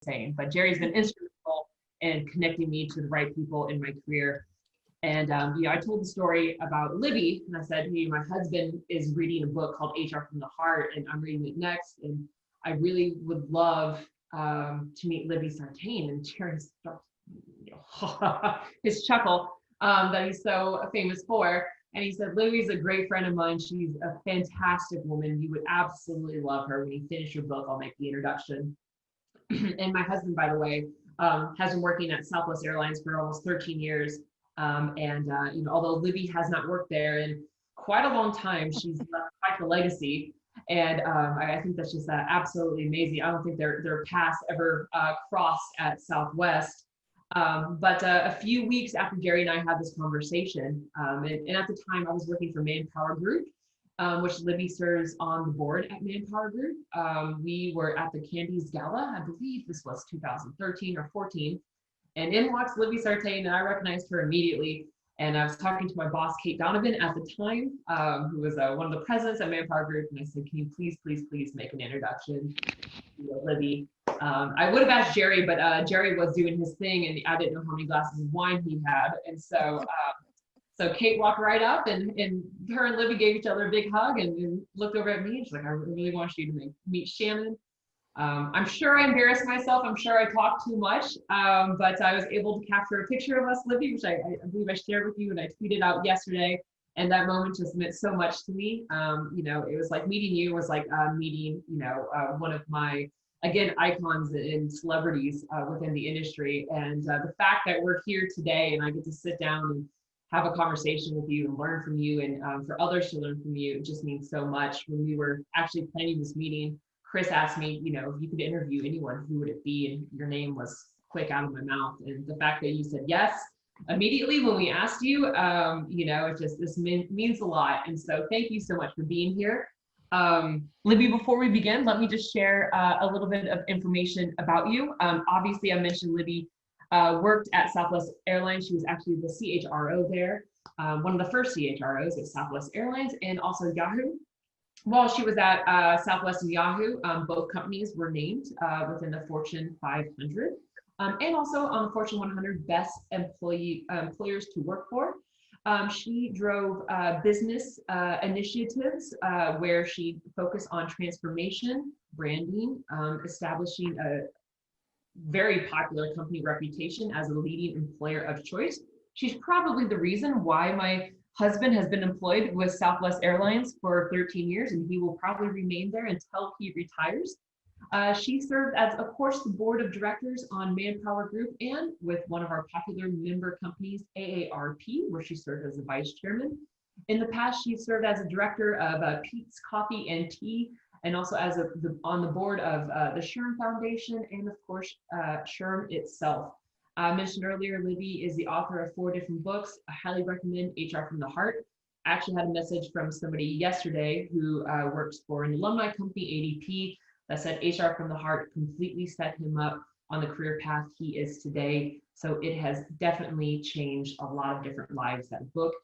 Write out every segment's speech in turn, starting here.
Sartain. But Jerry's been instrumental in connecting me to the right people in my career. And I told the story about Libby, and I said, hey, my husband is reading a book called HR from the Heart, and I'm reading it next, and I really would love to meet Libby Sartain. And Jerry starts, his chuckle that he's so famous for. And he said, Libby's a great friend of mine. She's a fantastic woman. You would absolutely love her. When you finish your book, I'll make the introduction. And my husband, by the way, has been working at Southwest Airlines for almost 13 years. Although Libby has not worked there in quite a long time, she's left quite the legacy. And I think that's just absolutely amazing. I don't think their paths ever crossed at Southwest. But a few weeks after Jerry and I had this conversation, and at the time I was working for Manpower Group, which Libby serves on the board at Manpower Group. We were at the Candies Gala, I believe this was 2013 or 14, and in walks Libby Sartain, and I recognized her immediately. And I was talking to my boss, Kate Donovan, at the time, who was one of the presidents at Manpower Group, and I said, can you please make an introduction to Libby? I would have asked Jerry, but Jerry was doing his thing, and I didn't know how many glasses of wine he had. And so Kate walked right up, and her and Libby gave each other a big hug and looked over at me, and she's like, I really want you to meet Shannon. I'm sure I embarrassed myself. I'm sure I talked too much, but I was able to capture a picture of us, Libby, which I believe I shared with you and I tweeted out yesterday. And that moment just meant so much to me. It was like meeting you was like meeting, one of my, again, icons and celebrities within the industry. And the fact that we're here today and I get to sit down and have a conversation with you and learn from you, and for others to learn from you, it just means so much. When we were actually planning this meeting, Chris asked me, if you could interview anyone, who would it be? And your name was quick out of my mouth. And the fact that you said yes immediately when we asked you, this means a lot. And so thank you so much for being here. Libby, before we begin, let me just share a little bit of information about you. Obviously, I mentioned Libby worked at Southwest Airlines. She was actually the CHRO there, one of the first CHROs at Southwest Airlines, and also Yahoo. While she was at Southwest and Yahoo, both companies were named within the Fortune 500 and also on the Fortune 100 best employers to work for. She drove business initiatives where she focused on transformation, branding, establishing a very popular company reputation as a leading employer of choice. She's probably the reason why my husband has been employed with Southwest Airlines for 13 years, and he will probably remain there until he retires. She served as, of course, the board of directors on Manpower Group and with one of our popular member companies, AARP, where she served as the vice chairman. In the past, she served as a director of Pete's Coffee and Tea, and also as on the board of the SHRM Foundation, and of course, SHRM itself. I mentioned earlier, Libby is the author of 4 different books. I highly recommend HR from the Heart. I actually had a message from somebody yesterday who works for an alumni company, ADP, that said HR from the Heart completely set him up on the career path he is today. So it has definitely changed a lot of different lives, that book.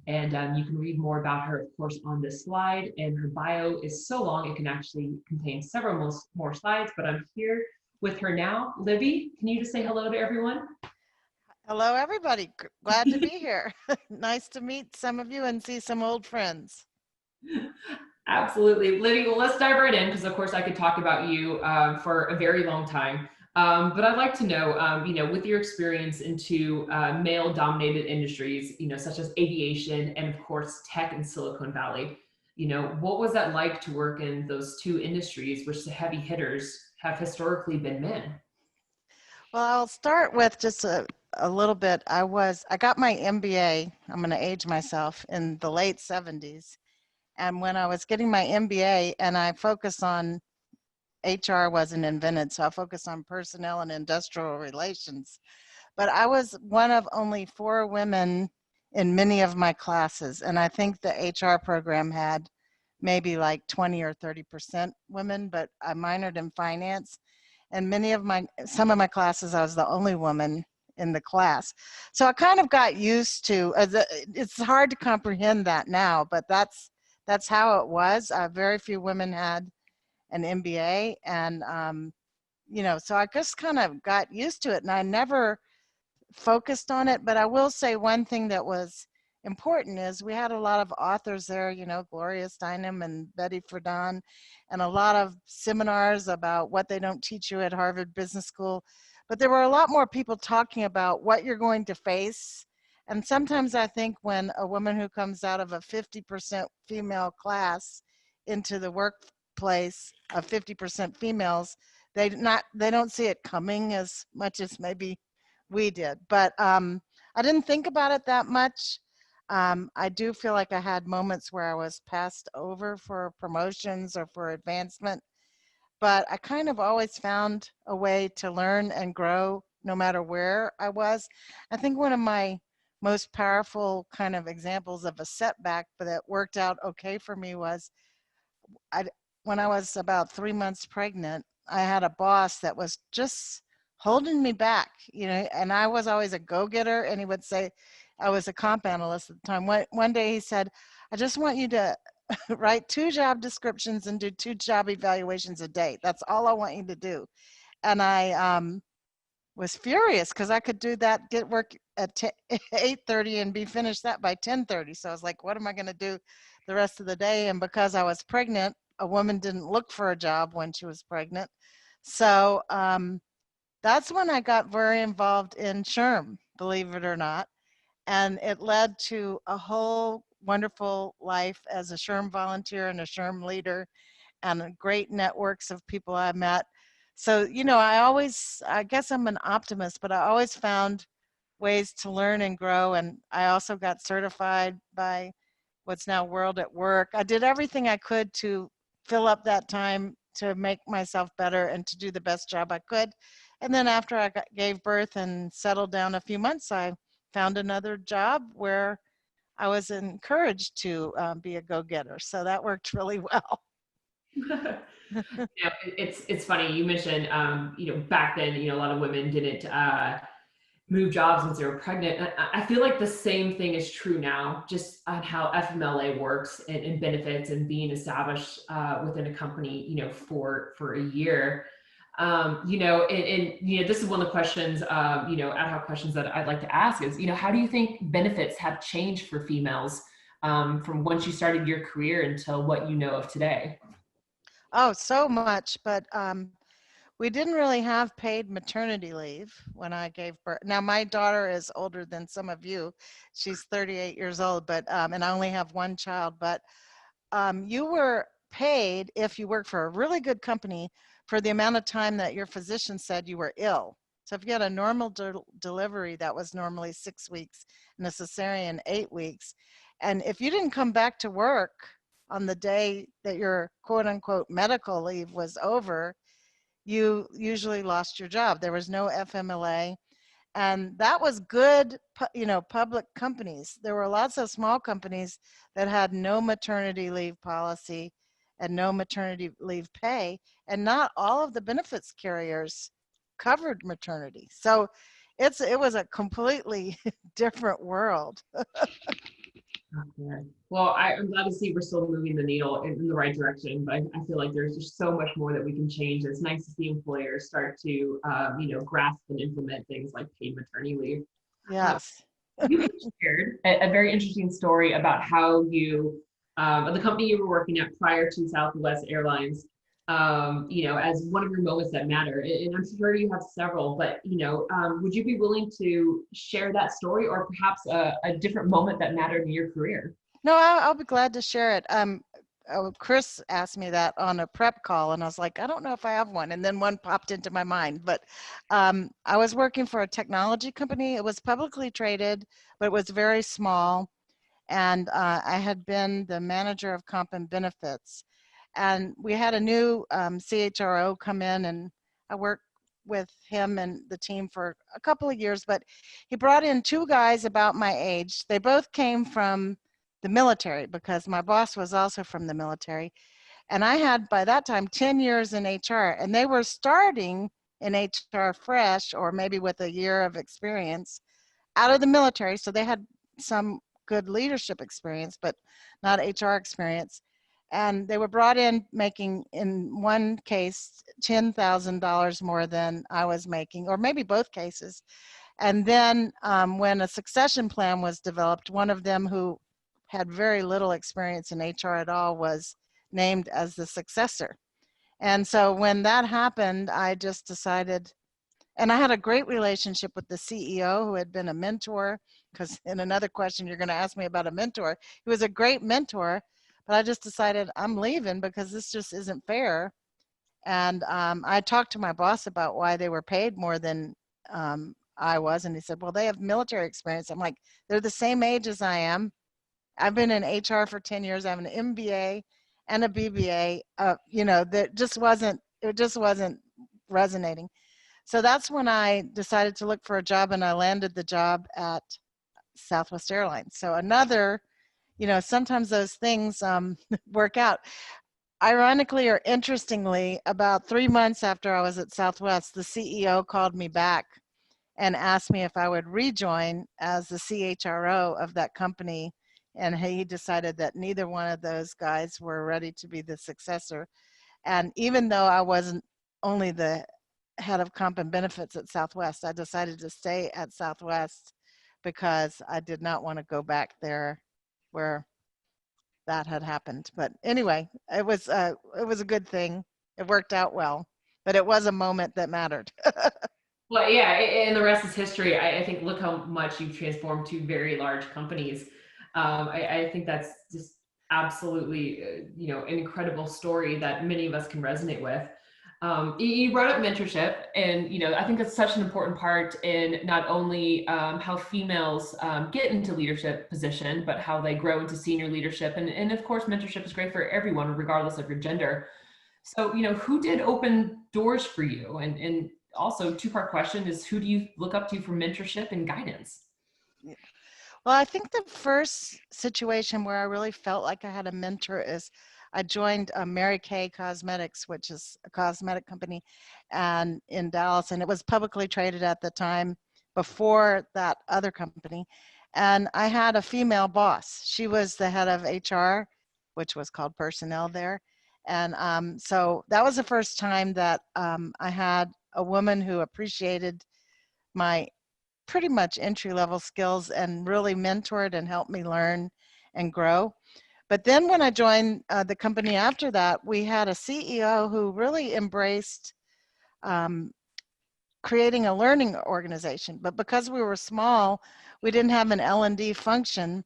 And you can read more about her, of course, on this slide. And her bio is so long, it can actually contain several more slides, but I'm here with her now. Libby, can you just say hello to everyone? Hello, everybody. Glad to be here. Nice to meet some of you and see some old friends. Absolutely. Libby, well, let's dive right in because, of course, I could talk about you for a very long time. But I'd like to know, with your experience into male-dominated industries, such as aviation and, of course, tech in Silicon Valley, what was that like to work in those two industries, which the heavy hitters have historically been men? Well, I'll start with just a little bit. I got my MBA, I'm going to age myself, in the late 70s. And when I was getting my MBA and I focused on HR wasn't invented, so I focused on personnel and industrial relations. But I was one of only 4 women in many of my classes. And I think the HR program had maybe like 20 or 30% women, but I minored in finance. And some of my classes, I was the only woman in the class. So I kind of got used to, it's hard to comprehend that now, but that's how it was. Very few women had an MBA, and so I just kind of got used to it, and I never focused on it. But I will say one thing that was important is we had a lot of authors there, Gloria Steinem and Betty Friedan, and a lot of seminars about what they don't teach you at Harvard Business School. But there were a lot more people talking about what you're going to face. And sometimes I think when a woman who comes out of a 50% female class into the workplace of 50% females, they don't see it coming as much as maybe we did. But I didn't think about it that much. I do feel like I had moments where I was passed over for promotions or for advancement, but I kind of always found a way to learn and grow no matter where I was. I think one of my most powerful kind of examples of a setback, but that worked out okay for me was I, when I was about 3 months pregnant, I had a boss that was just holding me back, and I was always a go-getter, and he would say, I was a comp analyst at the time. One day he said, I just want you to write 2 job descriptions and do 2 job evaluations a day. That's all I want you to do. And I was furious because I could do that, get work at 8:30 and be finished that by 10:30. So I was like, what am I going to do the rest of the day? And because I was pregnant, a woman didn't look for a job when she was pregnant. So that's when I got very involved in SHRM, believe it or not. And it led to a whole wonderful life as a SHRM volunteer and a SHRM leader, and great networks of people I met. So, I guess I'm an optimist, but I always found ways to learn and grow. And I also got certified by what's now World at Work. I did everything I could to fill up that time to make myself better and to do the best job I could. And then after I gave birth and settled down a few months, I found another job where I was encouraged to be a go-getter. So that worked really well. It's funny you mentioned back then a lot of women didn't move jobs once they were pregnant. And I feel like the same thing is true now, just on how FMLA works and benefits and being established within a company for a year. This is one of the questions ad hoc questions that I'd like to ask is how do you think benefits have changed for females from once you started your career until what you know of today? Oh, so much. But we didn't really have paid maternity leave when I gave birth. Now, my daughter is older than some of you. She's 38 years old, but and I only have one child. But you were paid if you worked for a really good company for the amount of time that your physician said you were ill. So if you had a normal delivery, that was normally 6 weeks, and a cesarean 8 weeks. And if you didn't come back to work on the day that your quote unquote medical leave was over, you usually lost your job. There was no FMLA. And that was good, public companies. There were lots of small companies that had no maternity leave policy and no maternity leave pay. And not all of the benefits carriers covered maternity. So it was a completely different world. Okay. Well, I'm glad to see we're still moving the needle in the right direction, but I feel like there's just so much more that we can change. It's nice to see employers start to, grasp and implement things like paid maternity leave. Yes. You shared a very interesting story about how you, the company you were working at prior to Southwest Airlines, as one of your moments that matter. And I'm sure you have several, but, would you be willing to share that story or perhaps a different moment that mattered in your career? No, I'll be glad to share it. Chris asked me that on a prep call, and I was like, I don't know if I have one. And then one popped into my mind. But I was working for a technology company. It was publicly traded, but it was very small. And I had been the manager of comp and benefits. And we had a new CHRO come in, and I worked with him and the team for a couple of years. But he brought in 2 guys about my age. They both came from the military because my boss was also from the military. And I had, by that time, 10 years in HR, and they were starting in HR fresh, or maybe with a year of experience out of the military. So they had some good leadership experience, but not HR experience. And they were brought in making, in one case, $10,000 more than I was making, or maybe both cases. And then when a succession plan was developed, one of them, who had very little experience in HR at all, was named as the successor. And so when that happened, I just decided, and I had a great relationship with the CEO, who had been a mentor, because in another question you're going to ask me about a mentor. He was a great mentor, but I just decided I'm leaving because this just isn't fair. And I talked to my boss about why they were paid more than I was, and he said, well, they have military experience. I'm like, they're the same age as I am. I've been in HR for 10 years. I have an MBA and a BBA. You know, that just wasn't, it just wasn't resonating. So that's when I decided to look for a job, and I landed the job at Southwest Airlines. So another, you know, sometimes those things work out. Ironically or interestingly, about 3 months after I was at Southwest, the CEO called me back and asked me if I would rejoin as the CHRO of that company. And he decided that neither one of those guys were ready to be the successor. And even though I wasn't only the head of comp and benefits at Southwest, I decided to stay at Southwest because I did not want to go back there where that had happened. But anyway, it was a good thing. It worked out well, but it was a moment that mattered. Well, yeah, and the rest is history. I think look how much you've transformed two very large companies. I think that's just absolutely, you know, an incredible story that many of us can resonate with. You brought up mentorship, and you know, I think that's such an important part in not only how females get into leadership position, but how they grow into senior leadership. And of course, mentorship is great for everyone, regardless of your gender. So, you know, who did open doors for you? And also, two-part question is, who do you look up to for mentorship and guidance? Well, I think the first situation where I really felt like I had a mentor is I joined Mary Kay Cosmetics, which is a cosmetic company and in Dallas, and it was publicly traded at the time before that other company. And I had a female boss. She was the head of HR, which was called personnel there. And so that was the first time that I had a woman who appreciated my pretty much entry level skills and really mentored and helped me learn and grow. But then when I joined the company after that, we had a CEO who really embraced um, creating a learning organization. But because we were small, we didn't have an L&D function.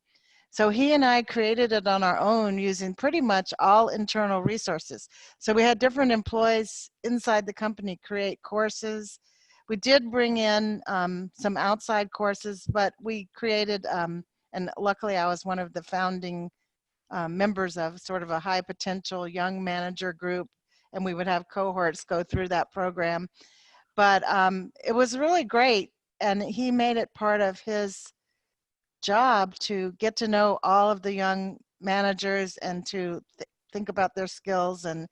So he and I created it on our own using pretty much all internal resources. So we had different employees inside the company create courses. We did bring in some outside courses, but we created, and luckily I was one of the founding members of sort of a high potential young manager group, and we would have cohorts go through that program. But it was really great, and he made it part of his job to get to know all of the young managers and to think about their skills and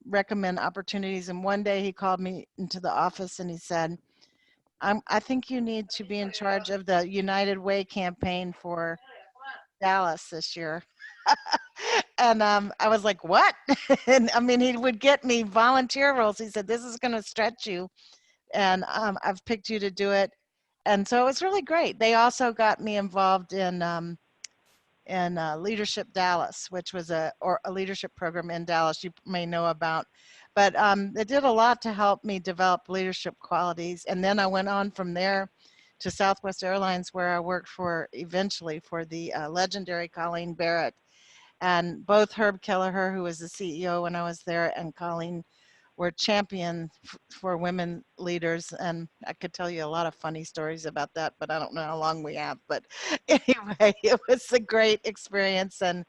recommend opportunities. And one day he called me into the office and he said, I think you need to be in charge of the United Way campaign for Dallas this year. And I was like, what? And I mean, he would get me volunteer roles. He said, this is going to stretch you, and I've picked you to do it. And so it was really great. They also got me involved in Leadership Dallas, which was a leadership program in Dallas you may know about. But they did a lot to help me develop leadership qualities. And then I went on from there to Southwest Airlines, where I worked for eventually for the legendary Colleen Barrett. And both Herb Kelleher, who was the CEO when I was there, and Colleen were champion for women leaders. And I could tell you a lot of funny stories about that, but I don't know how long we have. But anyway, it was a great experience. And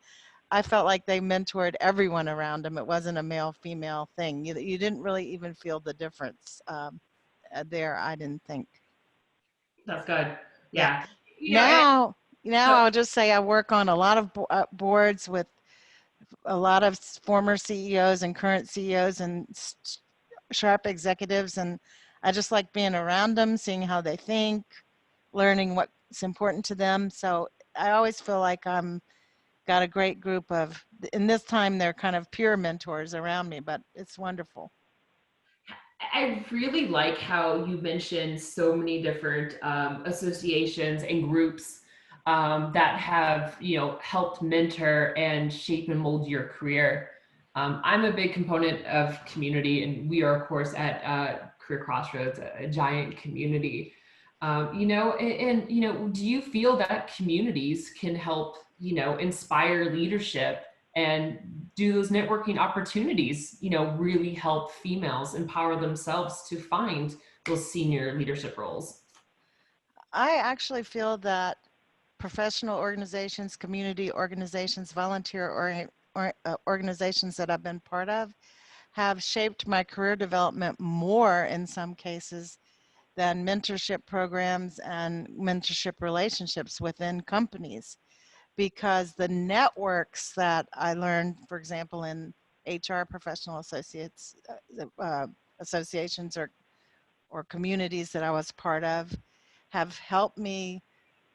I felt like they mentored everyone around them. It wasn't a male-female thing. You didn't really even feel the difference there, I didn't think. That's good. Yeah. Yeah. You know, and Now so I'll just say I work on a lot of boards with a lot of former CEOs and current CEOs and sharp executives, and I just like being around them, seeing how they think, learning what's important to them. So I always feel like I'm got a great group of, in this time, they're kind of peer mentors around me, but it's wonderful. I really like how you mentioned so many different associations and groups that have, helped mentor and shape and mold your career. I'm a big component of community, and we are, of course, at Career Crossroads, a giant community. Do you feel that communities can help, inspire leadership, and do those networking opportunities, really help females empower themselves to find those senior leadership roles? I actually feel that professional organizations, community organizations, volunteer organizations that I've been part of have shaped my career development more in some cases than mentorship programs and mentorship relationships within companies, because the networks that I learned, for example, in HR professional associations or communities that I was part of, have helped me,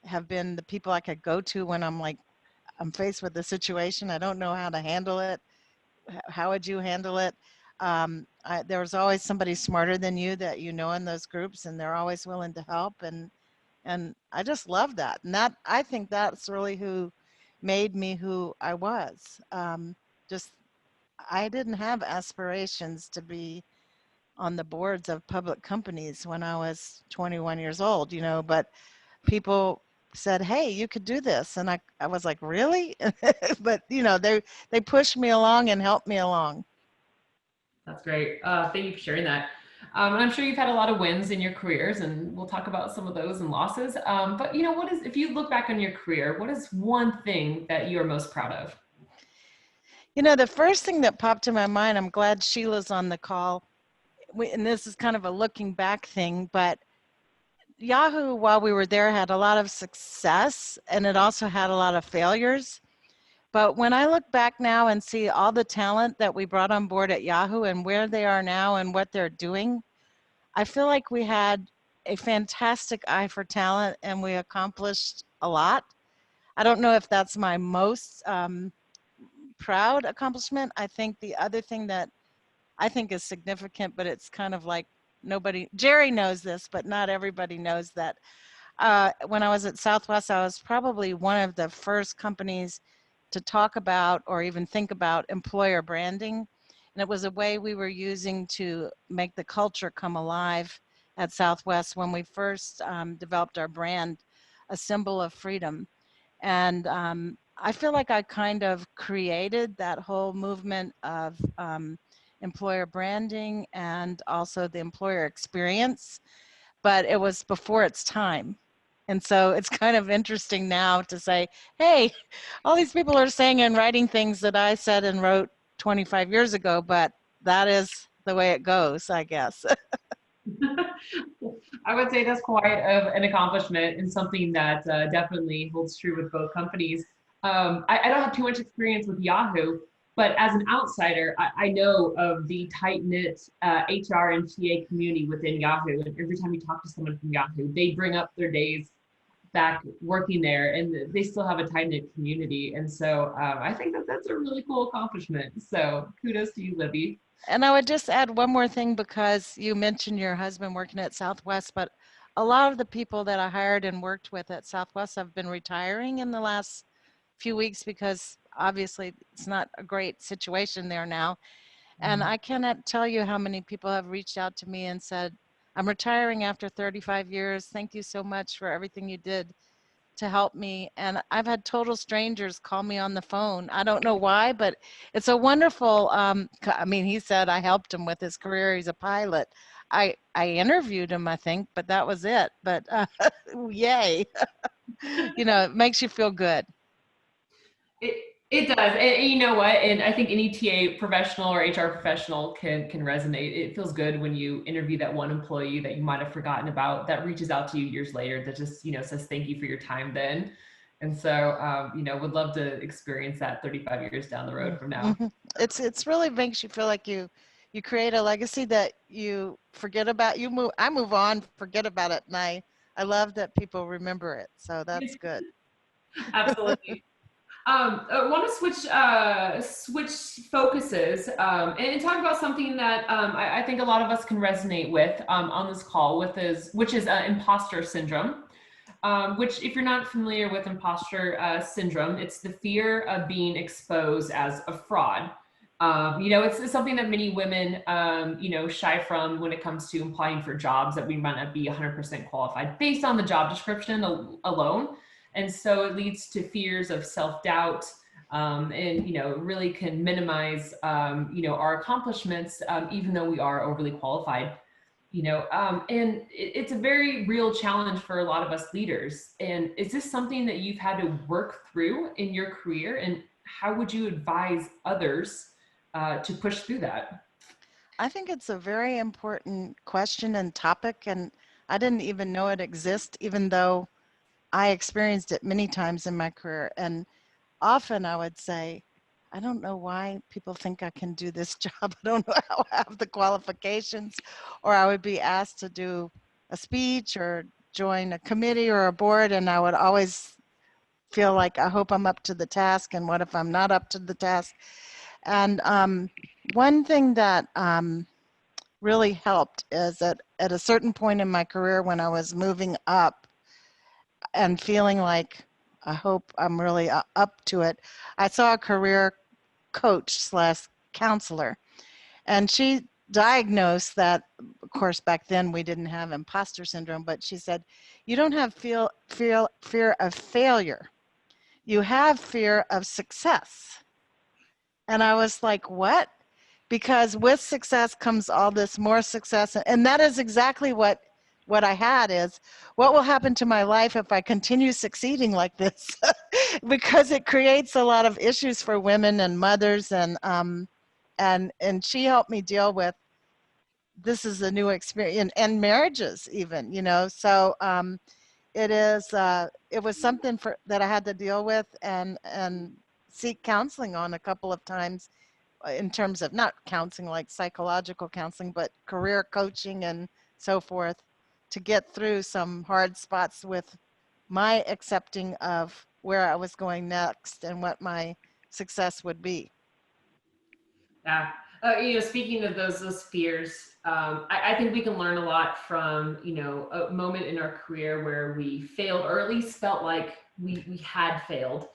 have been the people I could go to when I'm faced with a situation, I don't know how to handle it. How would you handle it? There was always somebody smarter than you that you know in those groups, and they're always willing to help. And I just love that. And that, I think that's really who made me who I was. Just I didn't have aspirations to be on the boards of public companies when I was 21 years old, but people said, "Hey, you could do this." And I was like, "Really?" But, they pushed me along and helped me along. That's great. Thank you for sharing that. And I'm sure you've had a lot of wins in your careers, and we'll talk about some of those and losses. But if you look back on your career, what is one thing that you are most proud of? The first thing that popped in my mind, I'm glad Sheila's on the call. And this is kind of a looking back thing, but Yahoo, while we were there, had a lot of success and it also had a lot of failures. But when I look back now and see all the talent that we brought on board at Yahoo and where they are now and what they're doing, I feel like we had a fantastic eye for talent and we accomplished a lot. I don't know if that's my most proud accomplishment. I think the other thing that I think is significant, but it's kind of like Jerry knows this, but not everybody knows that. When I was at Southwest, I was probably one of the first companies to talk about or even think about employer branding. And it was a way we were using to make the culture come alive at Southwest when we first developed our brand, a symbol of freedom. And I feel like I kind of created that whole movement of employer branding and also the employer experience, but it was before its time. And so it's kind of interesting now to say, hey, all these people are saying and writing things that I said and wrote 25 years ago, but that is the way it goes, I guess. I would say that's quite an accomplishment and something that definitely holds true with both companies. I don't have too much experience with Yahoo, but as an outsider, I know of the tight knit HR and TA community within Yahoo. And every time you talk to someone from Yahoo, they bring up their days back working there, and they still have a tight knit community. And so I think that that's a really cool accomplishment. So kudos to you, Libby. And I would just add one more thing, because you mentioned your husband working at Southwest, but a lot of the people that I hired and worked with at Southwest have been retiring in the last few weeks because obviously it's not a great situation there now. And I cannot tell you how many people have reached out to me and said, "I'm retiring after 35 years. Thank you so much for everything you did to help me." And I've had total strangers call me on the phone. I don't know why, but it's a wonderful, I mean, he said I helped him with his career. He's a pilot. I interviewed him, I think, but that was it. But yay, it makes you feel good. It it does, and you know what? And I think any TA professional or HR professional can resonate. It feels good when you interview that one employee that you might have forgotten about that reaches out to you years later that just says thank you for your time then. And so would love to experience that 35 years down the road from now. Mhm. It's really makes you feel like you create a legacy that you forget about. I move on, forget about it, and I love that people remember it. So that's good. Absolutely. I want to switch focuses and talk about something that I think a lot of us can resonate with on this call with which is imposter syndrome. Which, if you're not familiar with imposter syndrome, it's the fear of being exposed as a fraud. It's something that many women, shy from when it comes to applying for jobs that we might not be 100% qualified based on the job description alone. And so it leads to fears of self-doubt, and, really can minimize, our accomplishments, even though we are overly qualified. And it's a very real challenge for a lot of us leaders. And is this something that you've had to work through in your career? And how would you advise others to push through that? I think it's a very important question and topic, and I didn't even know it exists, even though I experienced it many times in my career. And often I would say, I don't know why people think I can do this job. I don't know how I have the qualifications. Or I would be asked to do a speech or join a committee or a board, and I would always feel like, I hope I'm up to the task, and what if I'm not up to the task? And one thing that really helped is that at a certain point in my career when I was moving up and feeling like, I hope I'm really up to it, I saw a career coach slash counselor, and she diagnosed that. Of course, back then we didn't have imposter syndrome, but she said, you don't have fear of failure, you have fear of success. And I was like, what? Because with success comes all this more success. And that is exactly what I had is, what will happen to my life if I continue succeeding like this? Because it creates a lot of issues for women and mothers, and she helped me deal with, this is a new experience, and marriages even, so it was something that I had to deal with and seek counseling on a couple of times, in terms of not counseling like psychological counseling, but career coaching and so forth, to get through some hard spots with my accepting of where I was going next and what my success would be. Yeah. Speaking of those fears, I think we can learn a lot from, a moment in our career where we failed, or at least felt like we had failed.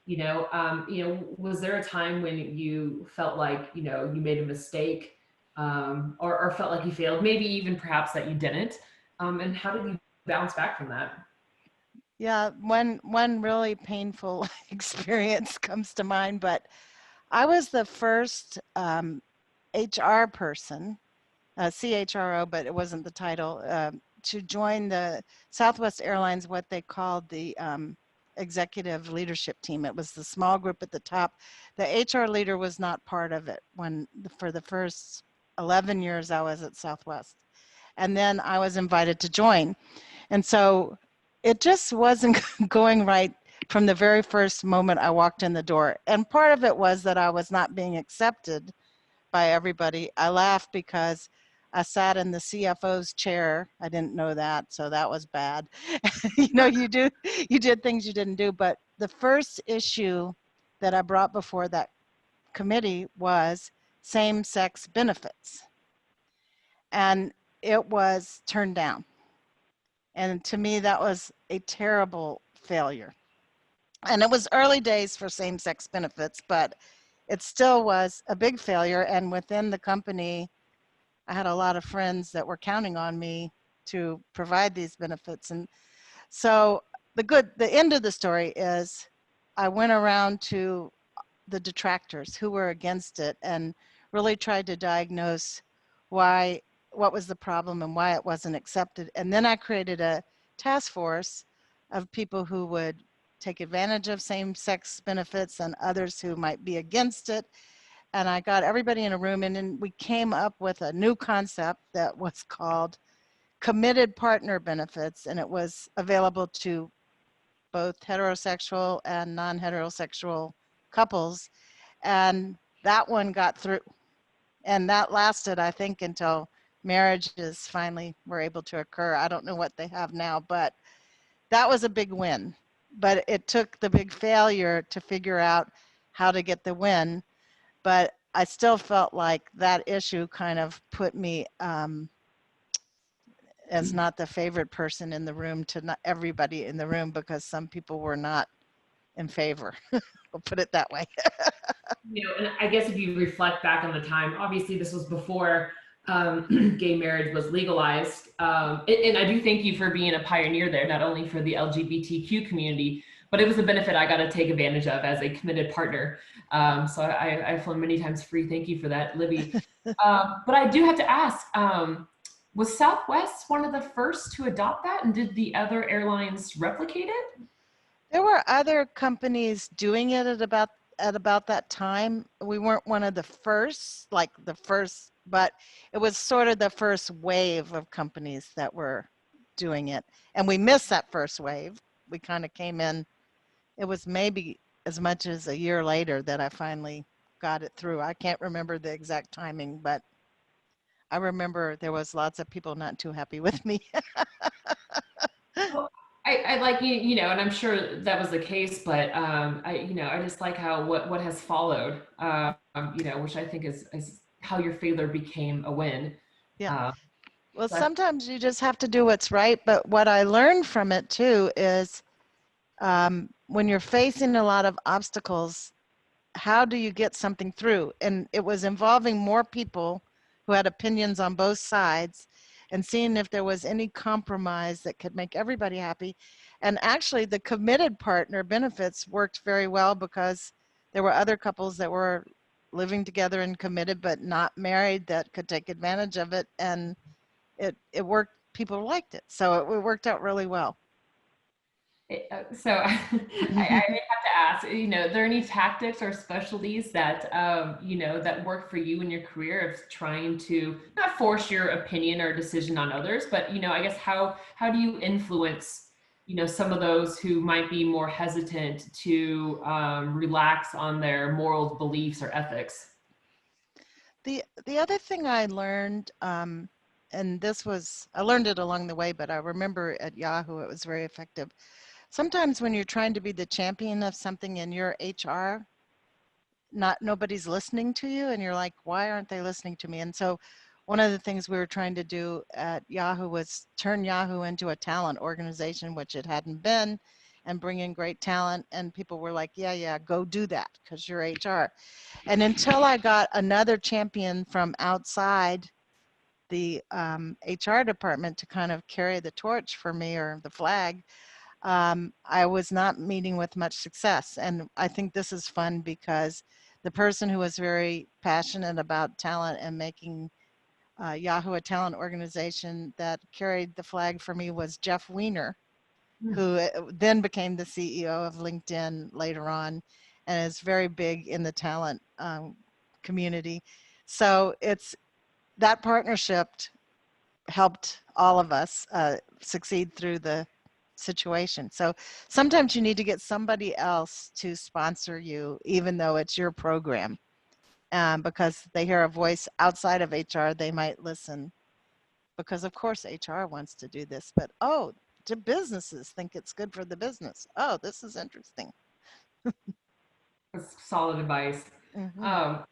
Was there a time when you felt like, you made a mistake, or felt like you failed, maybe even perhaps that you didn't? And how did you bounce back from that? Yeah, one really painful experience comes to mind, but I was the first HR person, CHRO, but it wasn't the title, to join the Southwest Airlines, what they called the executive leadership team. It was the small group at the top. The HR leader was not part of it for the first 11 years I was at Southwest. And then I was invited to join. And so it just wasn't going right from the very first moment I walked in the door. And part of it was that I was not being accepted by everybody. I laughed because I sat in the CFO's chair. I didn't know that, so that was bad. You did things you didn't do. But the first issue that I brought before that committee was same-sex benefits. And it was turned down. And to me, that was a terrible failure. And it was early days for same-sex benefits, but it still was a big failure. And within the company, I had a lot of friends that were counting on me to provide these benefits. And so the end of the story is, I went around to the detractors who were against it and really tried to diagnose what was the problem and why it wasn't accepted. And then I created a task force of people who would take advantage of same-sex benefits and others who might be against it. And I got everybody in a room, and then we came up with a new concept that was called committed partner benefits, and it was available to both heterosexual and non-heterosexual couples. And that one got through. And that lasted, I think, until marriages finally were able to occur. I don't know what they have now, but that was a big win. but it took the big failure to figure out how to get the win. But I still felt like that issue kind of put me as not the favorite person in the room to not everybody in the room, because some people were not in favor. We'll put it that way. And I guess if you reflect back on the time, obviously this was before gay marriage was legalized. And I do thank you for being a pioneer there, not only for the LGBTQ community, but it was a benefit I got to take advantage of as a committed partner. So I've flown many times free. Thank you for that, Libby. But I do have to ask, was Southwest one of the first to adopt that? And did the other airlines replicate it? There were other companies doing it at about that time. We weren't one of the first, like the first, but it was sort of the first wave of companies that were doing it. And we missed that first wave. We kind of came in, it was maybe as much as a year later that I finally got it through. I can't remember the exact timing, but I remember there was lots of people not too happy with me. Well, I like and I'm sure that was the case, but I just like how what has followed, which I think is how your failure became a win. Yeah. Uh, Well, so sometimes you just have to do what's right. But what I learned from it too is when you're facing a lot of obstacles, how do you get something through? And it was involving more people who had opinions on both sides and seeing if there was any compromise that could make everybody happy. And actually, the committed partner benefits worked very well because there were other couples that were living together and committed but not married that could take advantage of it. And it worked. People liked it. So it worked out really well. so I may have to ask, are there any tactics or specialties that that work for you in your career of trying to not force your opinion or decision on others, but I guess how do you influence some of those who might be more hesitant to relax on their morals, beliefs, or ethics? The other thing I learned, and I learned it along the way, but I remember at Yahoo it was very effective. Sometimes when you're trying to be the champion of something in your HR, nobody's listening to you, and you're like, why aren't they listening to me? And so one of the things we were trying to do at Yahoo was turn Yahoo into a talent organization, which it hadn't been, and bring in great talent. And people were like, yeah, go do that because you're HR. And until I got another champion from outside the HR department to kind of carry the torch for me, or the flag, I was not meeting with much success. And I think this is fun because the person who was very passionate about talent and making Yahoo a talent organization that carried the flag for me was Jeff Weiner, who then became the CEO of LinkedIn later on and is very big in the talent community. So it's that partnership helped all of us succeed through the situation. So sometimes you need to get somebody else to sponsor you, even though it's your program, because they hear a voice outside of HR, they might listen. Because of course HR wants to do this, but do businesses think it's good for the business? Oh, this is interesting. That's solid advice. Hmm. Um,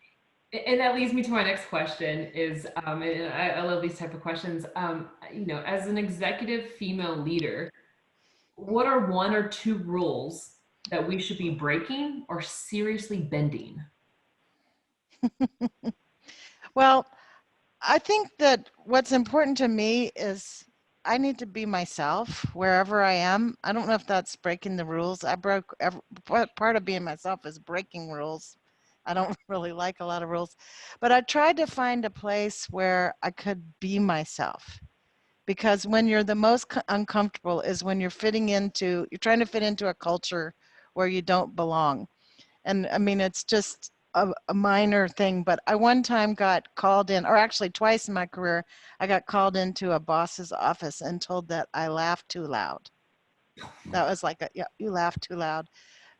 and that leads me to my next question is, and I love these type of questions. As an executive female leader, what are one or two rules that we should be breaking or seriously bending? Well, I think that what's important to me is I need to be myself wherever I am. I don't know if that's breaking the rules. Part of being myself is breaking rules. I don't really like a lot of rules, but I tried to find a place where I could be myself, because when you're the most uncomfortable is when you're trying to fit into a culture where you don't belong. And I mean, it's just a minor thing, but I one time got called in, or actually twice in my career, I got called into a boss's office and told that I laughed too loud. That was like, yeah, you laugh too loud.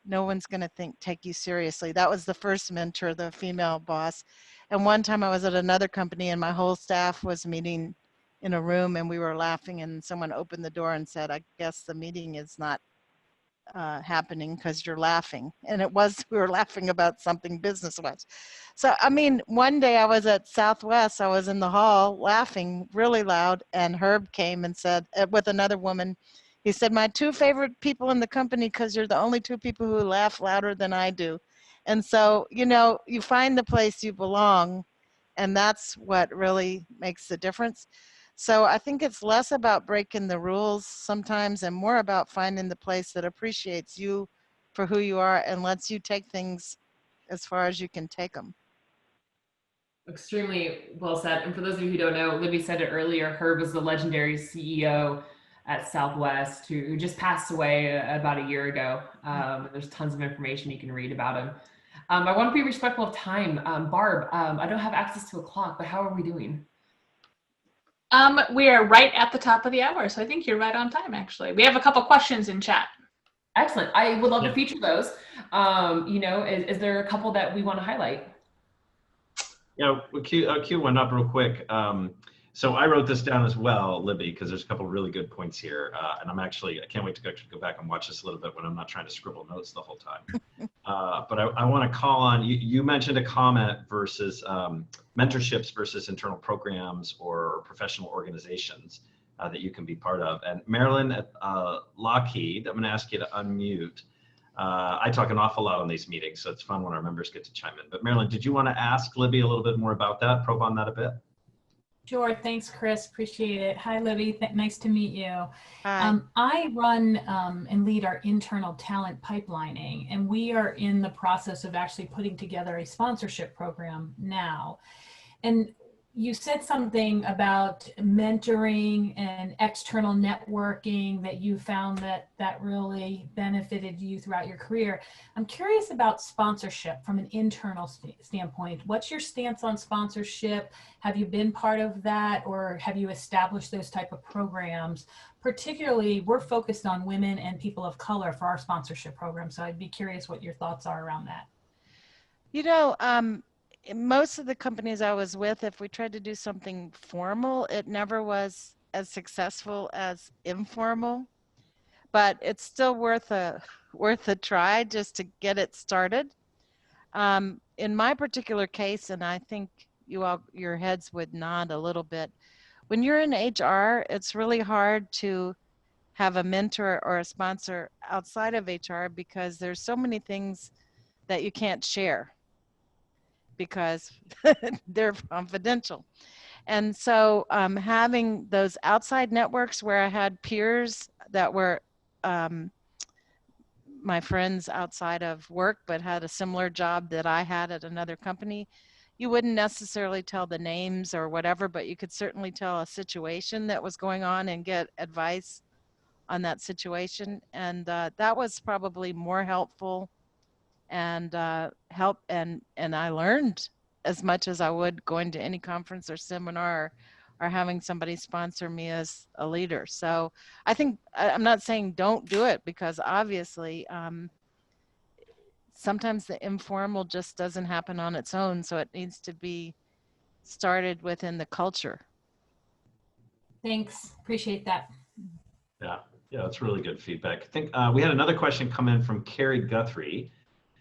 No one's going to take you seriously. That was the first mentor, the female boss. And one time I was at another company and my whole staff was meeting in a room and we were laughing, and someone opened the door and said, I guess the meeting is not happening because you're laughing. And it was, we were laughing about something business-wise. So, I mean, one day I was at Southwest, I was in the hall laughing really loud, and Herb came and said, with another woman, he said, my two favorite people in the company, because you're the only two people who laugh louder than I do. And so, you know, you find the place you belong, and that's what really makes the difference. So I think it's less about breaking the rules sometimes and more about finding the place that appreciates you for who you are and lets you take things as far as you can take them. Extremely well said. And for those of you who don't know, Libby said it earlier, Herb was the legendary CEO at Southwest who just passed away about a year ago. There's tons of information you can read about him. I want to be respectful of time. Barb, I don't have access to a clock, but how are we doing? We are right at the top of the hour, so I think you're right on time, actually. We have a couple questions in chat. Excellent. I would love to feature those. You know, is there a couple that we want to highlight? Yeah, we'll queue one up real quick. So I wrote this down as well, Libby, because there's a couple really good points here. And I can't wait to actually go back and watch this a little bit when I'm not trying to scribble notes the whole time. But I want to call on, you mentioned a comment versus mentorships versus internal programs or professional organizations that you can be part of. And Marilyn at Lockheed, I'm going to ask you to unmute. I talk an awful lot on these meetings, so it's fun when our members get to chime in. But Marilyn, did you want to ask Libby a little bit more about that, probe on that a bit? Sure. Thanks, Chris. Appreciate it. Hi, Libby. Nice to meet you. Hi. I run and lead our internal talent pipelining, and we are in the process of actually putting together a sponsorship program now. And you said something about mentoring and external networking that you found that really benefited you throughout your career. I'm curious about sponsorship from an internal standpoint. What's your stance on sponsorship? Have you been part of that, or have you established those type of programs? Particularly, we're focused on women and people of color for our sponsorship program. So I'd be curious what your thoughts are around that. You know, most of the companies I was with, if we tried to do something formal, it never was as successful as informal, but it's still worth a try just to get it started. In my particular case, and I think your heads would nod a little bit, when you're in HR, it's really hard to have a mentor or a sponsor outside of HR because there's so many things that you can't share because they're confidential. And so having those outside networks where I had peers that were my friends outside of work but had a similar job that I had at another company, you wouldn't necessarily tell the names or whatever, but you could certainly tell a situation that was going on and get advice on that situation. And that was probably more helpful and and I learned as much as I would going to any conference or seminar or having somebody sponsor me as a leader. So I think, I'm not saying don't do it, because obviously sometimes the informal just doesn't happen on its own. So it needs to be started within the culture. Thanks. Appreciate that. Yeah, that's really good feedback. I think we had another question come in from Carrie Guthrie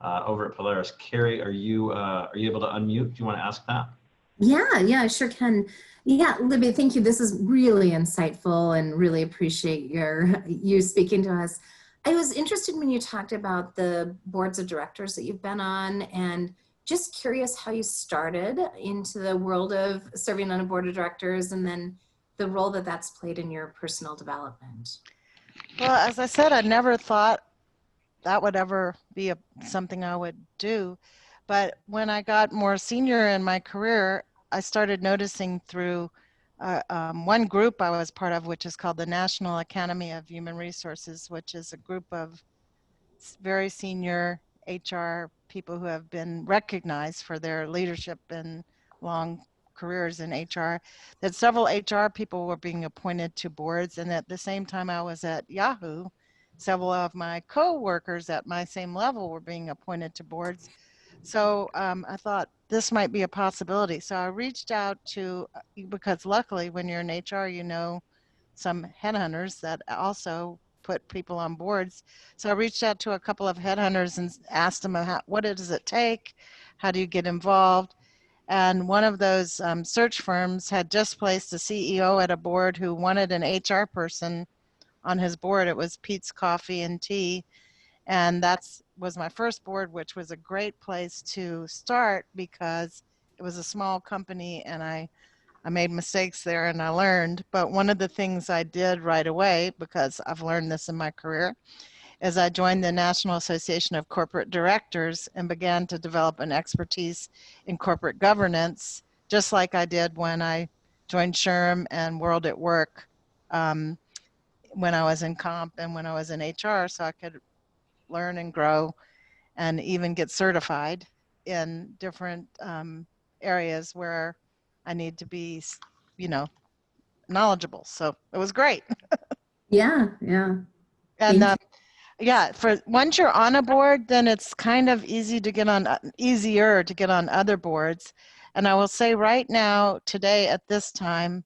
over at Polaris. Carrie, are you able to unmute? Do you want to ask that? Yeah, I sure can. Yeah, Libby, thank you. This is really insightful and really appreciate you speaking to us. I was interested when you talked about the boards of directors that you've been on, and just curious how you started into the world of serving on a board of directors and then the role that that's played in your personal development. Well, as I said, I never thought that would ever be something I would do. But when I got more senior in my career, I started noticing through one group I was part of, which is called the National Academy of Human Resources, which is a group of very senior HR people who have been recognized for their leadership and long careers in HR, that several HR people were being appointed to boards. And at the same time I was at Yahoo, several of my co-workers at my same level were being appointed to boards. So I thought this might be a possibility. So I reached out to, because luckily when you're in HR, you know some headhunters that also put people on boards. So I reached out to a couple of headhunters and asked them, what does it take? How do you get involved? And one of those search firms had just placed a CEO at a board who wanted an HR person on his board. It was Pete's Coffee and Tea. And that was my first board, which was a great place to start because it was a small company and I made mistakes there and I learned. But one of the things I did right away, because I've learned this in my career, is I joined the National Association of Corporate Directors and began to develop an expertise in corporate governance, just like I did when I joined SHRM and World at Work when I was in comp and when I was in HR, so I could learn and grow and even get certified in different areas where I need to be, knowledgeable. So it was great. Yeah, yeah. And yeah, for once you're on a board, then it's kind of easier to get on other boards. And I will say right now, today at this time,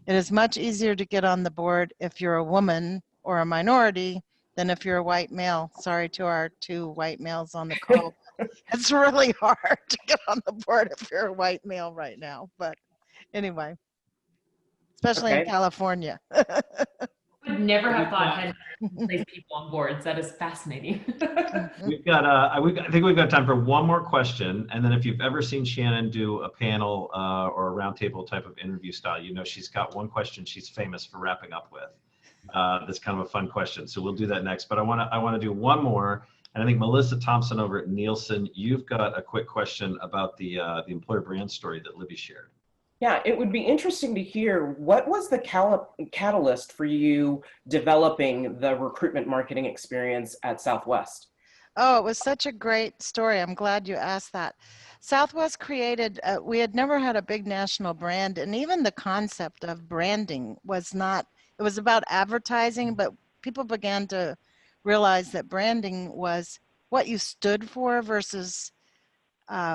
it is much easier to get on the board if you're a woman or a minority than if you're a white male. Sorry to our 2 white males on the call. It's really hard to get on the board if you're a white male right now. But anyway, especially in California. Would never have thought headhunters place people on boards. That is fascinating. We've got, I think we've got time for one more question. And then if you've ever seen Shannon do a panel or a roundtable type of interview style, she's got one question she's famous for wrapping up with. That's kind of a fun question. So we'll do that next. But I want to do one more. And I think Melissa Thompson over at Nielsen, you've got a quick question about the employer brand story that Libby shared. Yeah, it would be interesting to hear what was the catalyst for you developing the recruitment marketing experience at Southwest? Oh, it was such a great story. I'm glad you asked that. Southwest created, we had never had a big national brand, and even the concept of branding was not, it was about advertising, but people began to realize that branding was what you stood for versus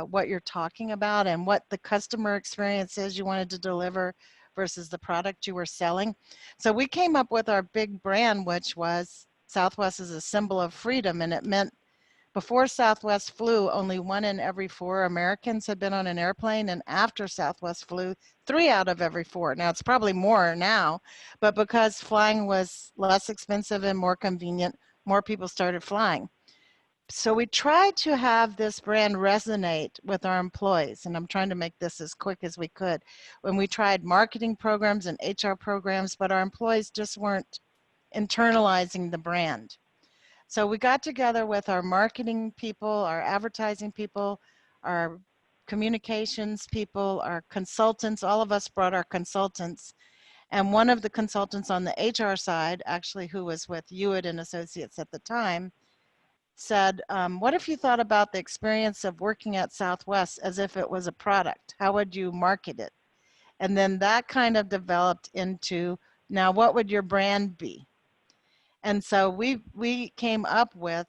what you're talking about and what the customer experience is you wanted to deliver versus the product you were selling. So we came up with our big brand, which was Southwest is a symbol of freedom. And it meant before Southwest flew, only 1 in every 4 Americans had been on an airplane. And after Southwest flew, 3 out of every 4. Now it's probably more now, but because flying was less expensive and more convenient, more people started flying. So we tried to have this brand resonate with our employees, and I'm trying to make this as quick as we could. When we tried marketing programs and HR programs, but our employees just weren't internalizing the brand. So we got together with our marketing people, our advertising people, our communications people, our consultants. All of us brought our consultants. And one of the consultants on the HR side, actually who was with Hewitt and Associates at the time, said, what if you thought about the experience of working at Southwest as if it was a product? How would you market it? And then that kind of developed into, now what would your brand be? And so we came up with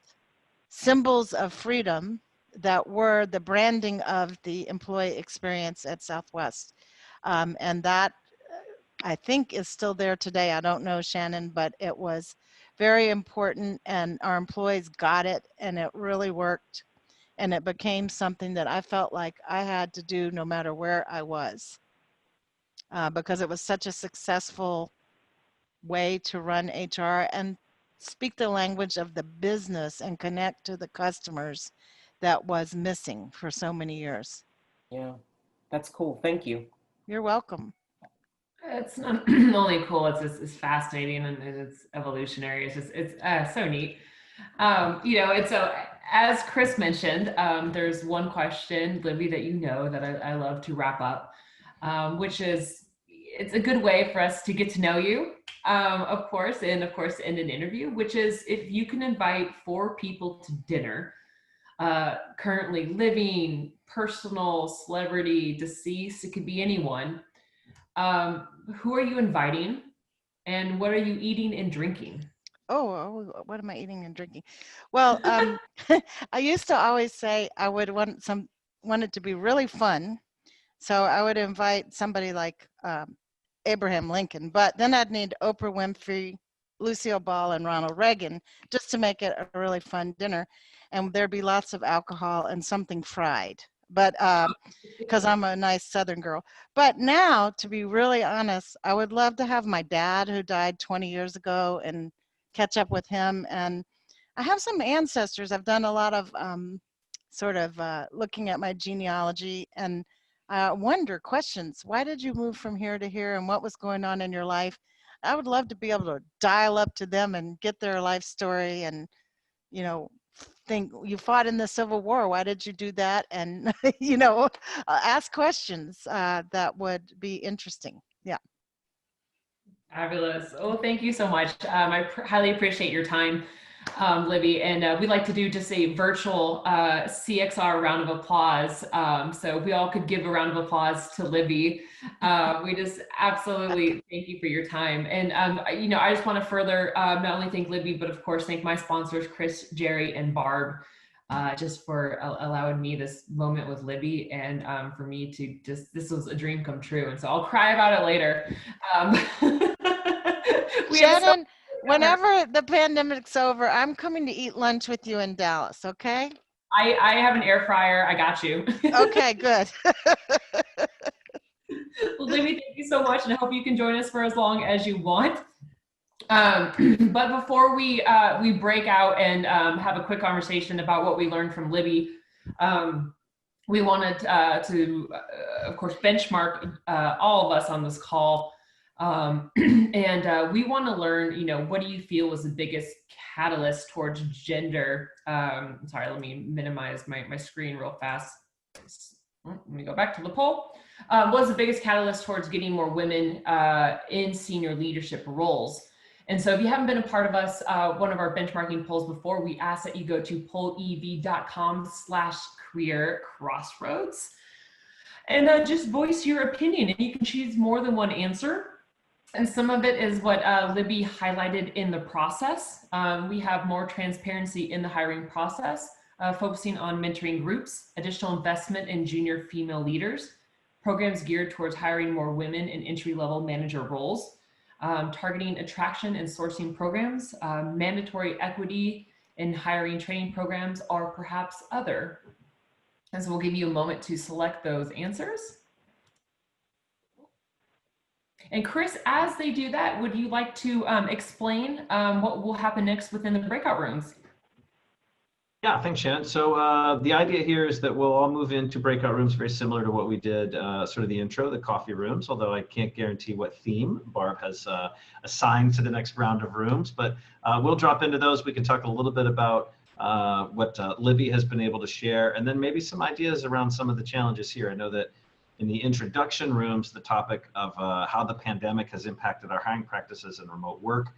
symbols of freedom that were the branding of the employee experience at Southwest. And that I think is still there today. I don't know, Shannon, but it was very important and our employees got it and it really worked. And it became something that I felt like I had to do no matter where I was because it was such a successful way to run HR and speak the language of the business and connect to the customers that was missing for so many years. Yeah, that's cool. Thank you. You're welcome. It's not only cool, it's fascinating and it's evolutionary. It's so neat. And so as Chris mentioned, there's one question, Libby, that I love to wrap up, which is, it's a good way for us to get to know you, of course, in an interview, which is if you can invite 4 people to dinner, currently living, personal, celebrity, deceased, it could be anyone. Who are you inviting and what are you eating and drinking? Oh, what am I eating and drinking? Well, I used to always say I would want it to be really fun. So I would invite somebody like Abraham Lincoln, but then I'd need Oprah Winfrey, Lucille Ball and Ronald Reagan, just to make it a really fun dinner. And there'd be lots of alcohol and something fried. But because I'm a nice Southern girl. But now, to be really honest, I would love to have my dad, who died 20 years ago, and catch up with him. And I have some ancestors. I've done a lot of looking at my genealogy, and wonder questions. Why did you move from here to here, and what was going on in your life? I would love to be able to dial up to them and get their life story, and think, you fought in the Civil War, why did you do that? And ask questions that would be interesting. Yeah. Fabulous. Oh, thank you so much. Highly appreciate your time, Libby. And we'd like to do just a virtual CXR round of applause. So if we all could give a round of applause to Libby. We just absolutely thank you for your time. And, I just want to further not only thank Libby, but of course, thank my sponsors, Chris, Jerry, and Barb, just for allowing me this moment with Libby, and for me to this was a dream come true. And so I'll cry about it later. Shannon, whenever the pandemic's over, I'm coming to eat lunch with you in Dallas, okay? I have an air fryer. I got you. Okay, good. Well, Libby, thank you so much, and I hope you can join us for as long as you want. But before we break out and have a quick conversation about what we learned from Libby, we wanted to, of course, benchmark all of us on this call. And we want to learn, what do you feel was the biggest catalyst towards gender? Sorry, let me minimize my screen real fast. Let me go back to the poll. What was the biggest catalyst towards getting more women in senior leadership roles? And so if you haven't been a part of us, one of our benchmarking polls before, we ask that you go to pollev.com/career-crossroads and just voice your opinion. And you can choose more than one answer. And some of it is what Libby highlighted in the process. We have more transparency in the hiring process, focusing on mentoring groups, additional investment in junior female leaders, programs geared towards hiring more women in entry-level manager roles, targeting attraction and sourcing programs, mandatory equity in hiring training programs, or perhaps other. And so we'll give you a moment to select those answers. And Chris, as they do that, would you like to explain what will happen next within the breakout rooms? Yeah, thanks, Shannon. So the idea here is that we'll all move into breakout rooms very similar to what we did, sort of the intro, the coffee rooms, although I can't guarantee what theme Barb has assigned to the next round of rooms, but we'll drop into those. We can talk a little bit about what Libby has been able to share, and then maybe some ideas around some of the challenges here. I know that in the introduction rooms, the topic of how the pandemic has impacted our hiring practices and remote work,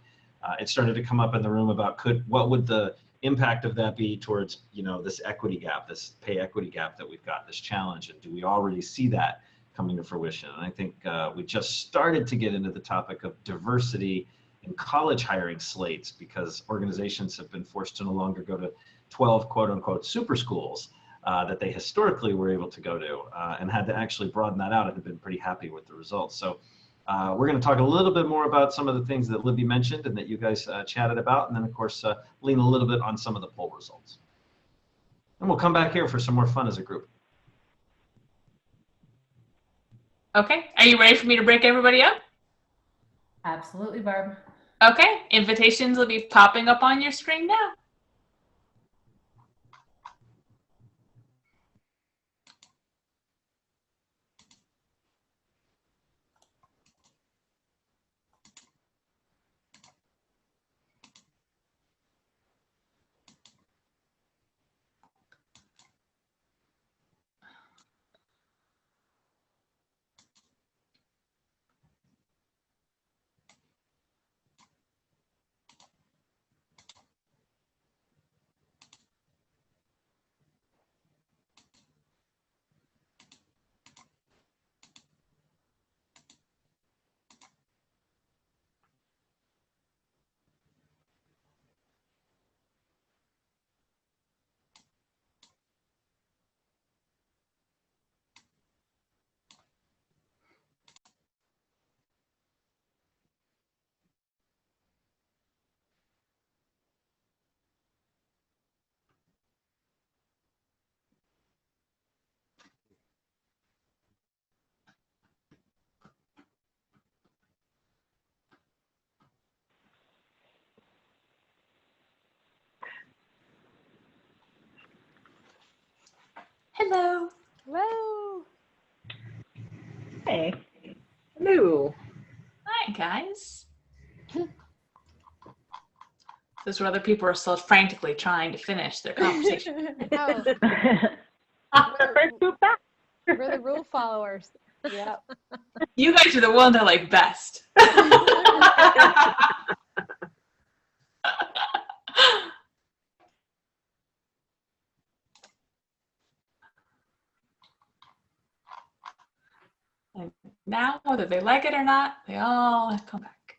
it started to come up in the room about what would the impact of that be towards, this equity gap, this pay equity gap that we've got, this challenge, and do we already see that coming to fruition? And I think we just started to get into the topic of diversity in college hiring slates, because organizations have been forced to no longer go to 12 quote unquote super schools that they historically were able to go to, and had to actually broaden that out and have been pretty happy with the results. So we're going to talk a little bit more about some of the things that Libby mentioned and that you guys chatted about, and then of course lean a little bit on some of the poll results. And we'll come back here for some more fun as a group. Okay, are you ready for me to break everybody up? Absolutely, Barb. Okay, invitations will be popping up on your screen now. Hello. Hello. Hey. Hello. Hi, guys. This is where other people are still frantically trying to finish their conversation. Oh, The first group back. we're the rule followers. Yep. You guys are the ones I like best. And now, whether they like it or not, they all come back.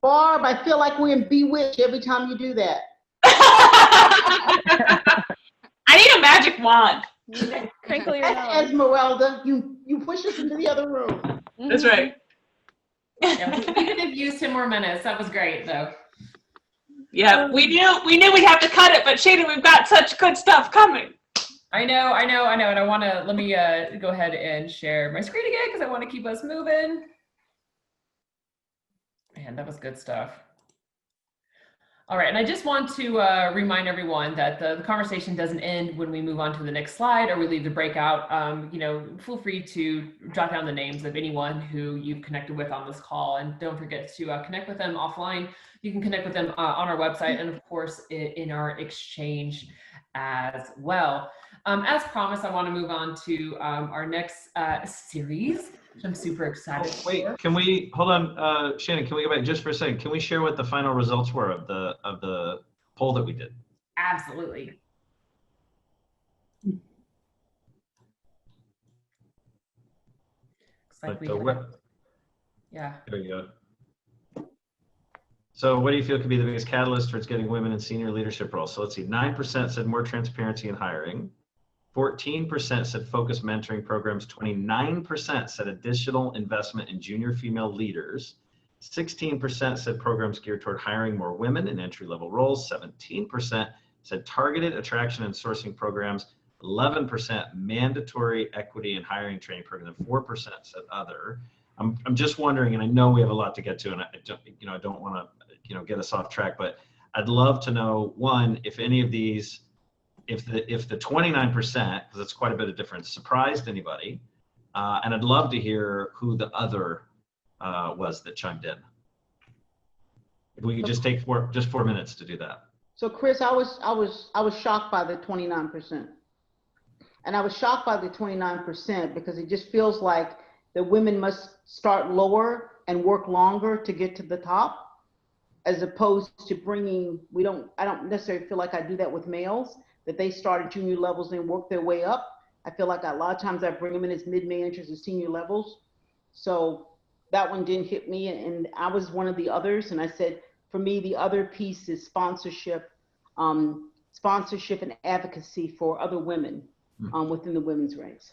Barb, I feel like we're in Bewitched every time you do that. I need a magic wand. Crinkle your That's nose. Esmeralda. You push us into the other room. That's right. Yeah, we could have used 10 more minutes. That was great, though. Yeah, we knew we'd have to cut it, but Shannon, we've got such good stuff coming. I know, and I want to, let me go ahead and share my screen again because I want to keep us moving. Man, that was good stuff. All right, and I just want to remind everyone that the conversation doesn't end when we move on to the next slide or we leave the breakout. You know, feel free to jot down the names of anyone who you've connected with on this call, and don't forget to connect with them offline. You can connect with them on our website and of course in our exchange as well. As promised, I want to move on to our next series, which I'm super excited for. Wait, can we hold on, Shannon? Can we go back just for a second? Can we share what the final results were of the poll that we did? Absolutely. Looks like we yeah. There you go. So what do you feel could be the biggest catalyst towards getting women in senior leadership roles? So let's see, 9% said more transparency in hiring. 14% said focused mentoring programs. 29% said additional investment in junior female leaders. 16% said programs geared toward hiring more women in entry-level roles. 17% said targeted attraction and sourcing programs. 11% mandatory equity and hiring training programs. 4% said other. I'm just wondering, and I know we have a lot to get to, and I don't want to get us off track, but I'd love to know, one, if any of these, if the 29%, because it's quite a bit of difference, surprised anybody, and I'd love to hear who the other was that chimed in. If we could just take 4 minutes to do that. So Chris, I was shocked by the 29%. And I was shocked by the 29% because it just feels like the women must start lower and work longer to get to the top, as opposed to bringing, I don't necessarily feel like I do that with males, that they start at junior levels and work their way up. I feel like a lot of times I bring them in as mid-managers and senior levels. So that one didn't hit me, and I was one of the others. And I said, for me, the other piece is sponsorship and advocacy for other women within the women's ranks.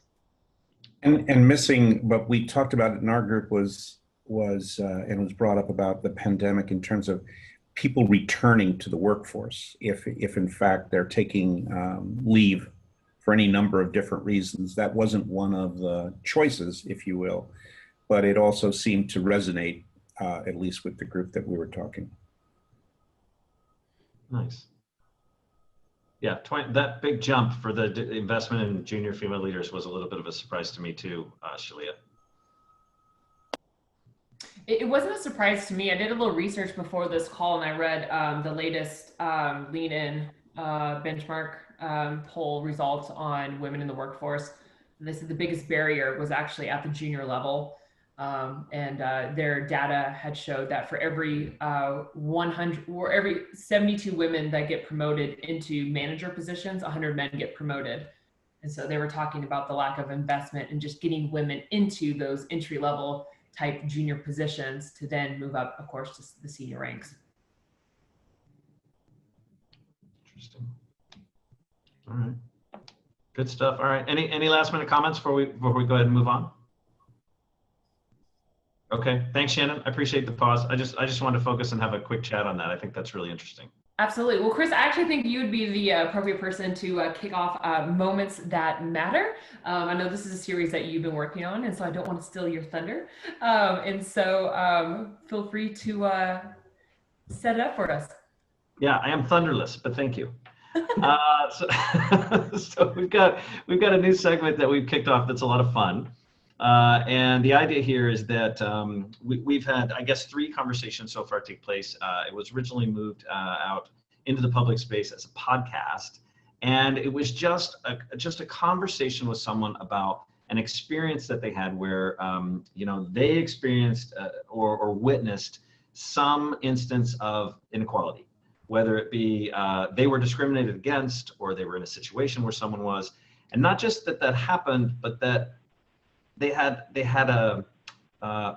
And missing, but we talked about it in our group was and was brought up about the pandemic in terms of people returning to the workforce. If in fact they're taking leave for any number of different reasons, that wasn't one of the choices, if you will, but it also seemed to resonate, at least with the group that we were talking. Nice. Yeah, that big jump for the investment in junior female leaders was a little bit of a surprise to me too, Shalia. It wasn't a surprise to me. I did a little research before this call, and I read the latest Lean In benchmark poll results on women in the workforce. And they said the biggest barrier was actually at the junior level. And their data had showed that for every 100 or every 72 women that get promoted into manager positions, 100 men get promoted. And so they were talking about the lack of investment and just getting women into those entry level type junior positions to then move up, of course, to the senior ranks. Interesting. All right. Good stuff. All right. Any last minute comments before we go ahead and move on? Okay. Thanks, Shannon. I appreciate the pause. I just wanted to focus and have a quick chat on that. I think that's really interesting. Absolutely. Well, Chris, I actually think you would be the appropriate person to kick off Moments That Matter. I know this is a series that you've been working on, and so I don't want to steal your thunder. And so feel free to set it up for us. Yeah, I am thunderless, but thank you. So we've got a new segment that we've kicked off that's a lot of fun. And the idea here is that we've had, I guess, 3 conversations so far take place. It was originally moved out into the public space as a podcast, and it was just a conversation with someone about an experience that they had where they experienced or witnessed some instance of inequality, whether it be they were discriminated against or they were in a situation where someone was, and not just that happened, but that they had a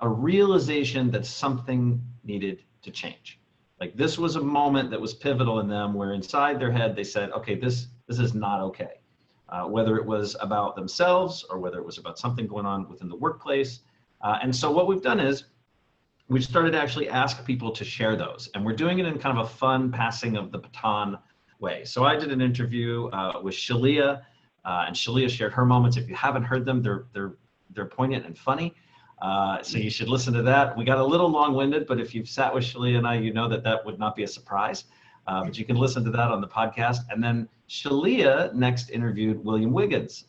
realization that something needed to change. Like this was a moment that was pivotal in them, where inside their head they said, okay, this is not okay. Whether it was about themselves or whether it was about something going on within the workplace. And so what we've done is we've started to actually ask people to share those, and we're doing it in kind of a fun passing of the baton way. So I did an interview with Shalia, and Shalia shared her moments. If you haven't heard them, they're poignant and funny. So you should listen to that. We got a little long-winded, but if you've sat with Shalia and I, you know that would not be a surprise. But you can listen to that on the podcast. And then Shalia next interviewed William Wiggins,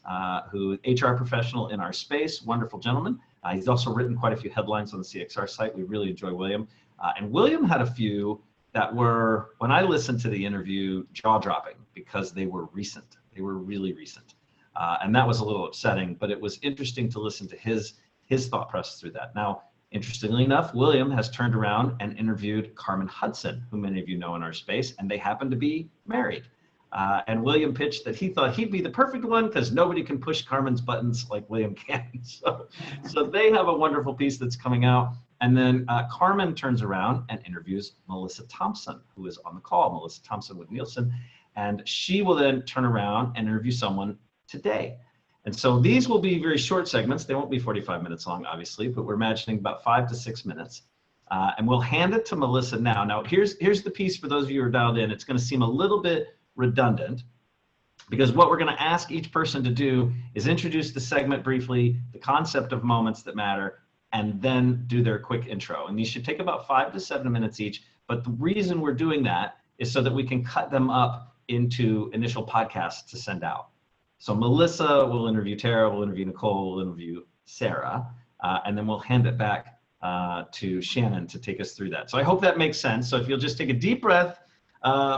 who HR professional in our space, wonderful gentleman. He's also written quite a few headlines on the CXR site. We really enjoy William. And William had a few that were, when I listened to the interview, jaw-dropping because they were recent. They were really recent. And that was a little upsetting, but it was interesting to listen to his thought process through that. Now, interestingly enough, William has turned around and interviewed Carmen Hudson, who many of you know in our space, and they happen to be married. And William pitched that he thought he'd be the perfect one because nobody can push Carmen's buttons like William can. So they have a wonderful piece that's coming out. And then Carmen turns around and interviews Melissa Thompson, who is on the call, Melissa Thompson with Nielsen. And she will then turn around and interview someone today. And so these will be very short segments. They won't be 45 minutes long, obviously, but we're imagining about 5 to 6 minutes. And we'll hand it to Melissa now. Now, here's the piece for those of you who are dialed in. It's going to seem a little bit redundant because what we're going to ask each person to do is introduce the segment briefly, the concept of moments that matter, and then do their quick intro. And these should take about 5 to 7 minutes each. But the reason we're doing that is so that we can cut them up into initial podcasts to send out. So Melissa will interview Tara, we'll interview Nicole, we'll interview Sarah, and then we'll hand it back to Shannon to take us through that. So I hope that makes sense. So if you'll just take a deep breath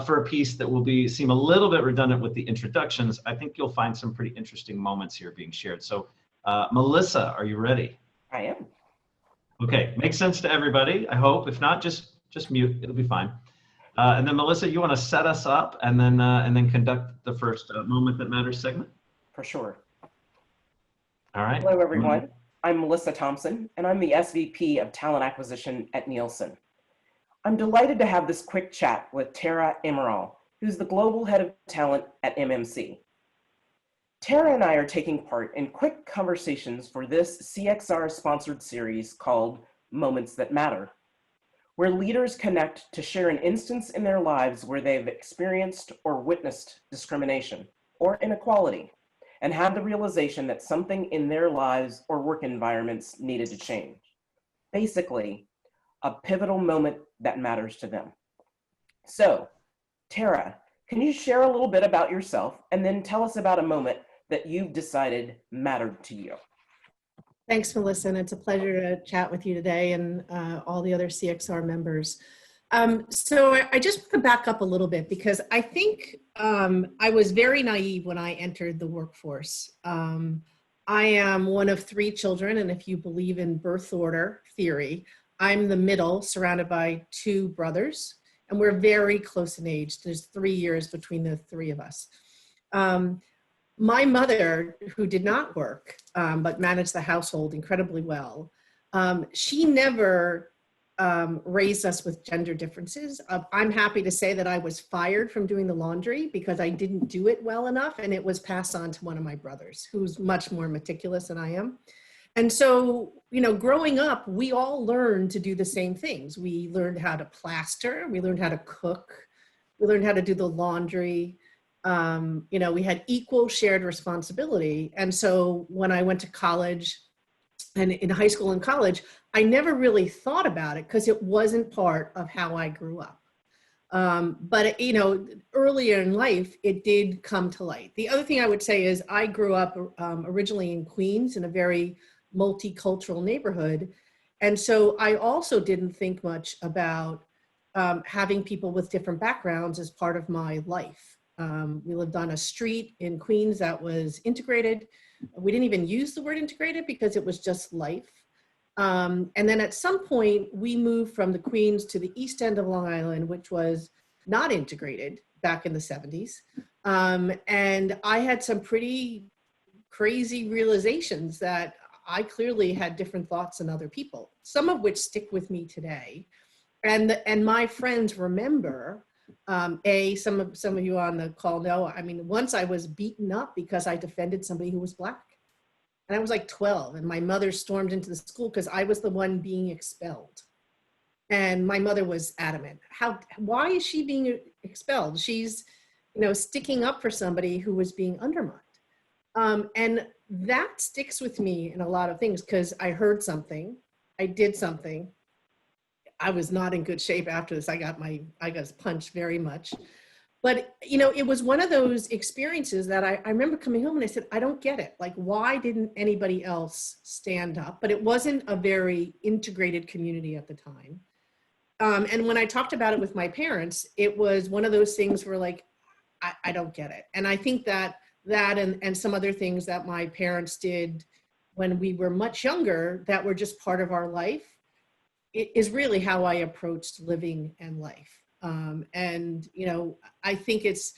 for a piece that will seem a little bit redundant with the introductions, I think you'll find some pretty interesting moments here being shared. So Melissa, are you ready? I am. Okay, makes sense to everybody, I hope. If not, just mute, it'll be fine. And then Melissa, you want to set us up and then conduct the first Moment That Matters segment? For sure. All right. Hello, everyone. I'm Melissa Thompson, and I'm the SVP of Talent Acquisition at Nielsen. I'm delighted to have this quick chat with Tara Emerald, who's the Global Head of Talent at MMC. Tara and I are taking part in quick conversations for this CXR-sponsored series called Moments That Matter, where leaders connect to share an instance in their lives where they've experienced or witnessed discrimination or inequality and had the realization that something in their lives or work environments needed to change. Basically, a pivotal moment that matters to them. So, Tara, can you share a little bit about yourself and then tell us about a moment that you've decided mattered to you? Thanks, Melissa, and it's a pleasure to chat with you today and all the other CXR members. So I just want to back up a little bit because I think I was very naive when I entered the workforce. I am one of 3 children, and if you believe in birth order theory, I'm the middle, surrounded by 2 brothers, and we're very close in age. There's 3 years between the 3 of us. My mother, who did not work, but managed the household incredibly well, she never raised us with gender differences. I'm happy to say that I was fired from doing the laundry because I didn't do it well enough, and it was passed on to one of my brothers, who's much more meticulous than I am. And so, growing up, we all learned to do the same things. We learned how to plaster, we learned how to cook, we learned how to do the laundry. We had equal shared responsibility. And so when I went to college and in high school and college, I never really thought about it because it wasn't part of how I grew up. But you know, earlier in life, it did come to light. The other thing I would say is I grew up originally in Queens in a very multicultural neighborhood. And so I also didn't think much about having people with different backgrounds as part of my life. We lived on a street in Queens that was integrated. We didn't even use the word integrated because it was just life. And then at some point we moved from the Queens to the East End of Long Island, which was not integrated back in the 70s. And I had some pretty crazy realizations that I clearly had different thoughts than other people, some of which stick with me today. And my friends remember, some of you on the call know, I mean, once I was beaten up because I defended somebody who was Black. And I was like 12, and my mother stormed into the school because I was the one being expelled. And my mother was adamant. Why is she being expelled? She's, you know, sticking up for somebody who was being undermined. And that sticks with me in a lot of things because I heard something, I did something. I was not in good shape after this. I got punched very much. But, you know, it was one of those experiences that I remember coming home and I said, I don't get it. Like, why didn't anybody else stand up? But it wasn't a very integrated community at the time. And when I talked about it with my parents, it was one of those things where like, I don't get it. And I think that and some other things that my parents did when we were much younger that were just part of our life, it is really how I approached living and life. And, you know, I think it's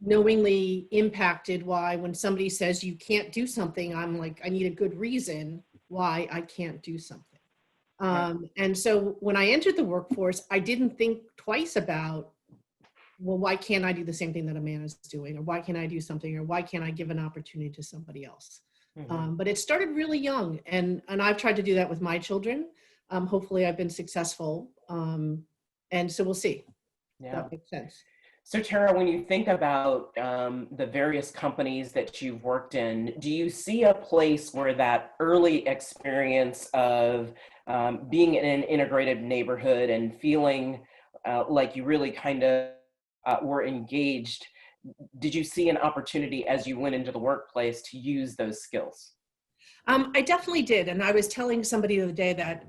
knowingly impacted why when somebody says you can't do something, I'm like, I need a good reason why I can't do something. And so when I entered the workforce, I didn't think twice about, well, why can't I do the same thing that a man is doing? Or why can't I do something? Or why can't I give an opportunity to somebody else? But it started really young. And I've tried to do that with my children. Hopefully I've been successful. And so we'll see. Yeah. That makes sense. So Tara, when you think about the various companies that you've worked in, do you see a place where that early experience of being in an integrated neighborhood and feeling like you really kind of were engaged, did you see an opportunity as you went into the workplace to use those skills? I definitely did. And I was telling somebody the other day that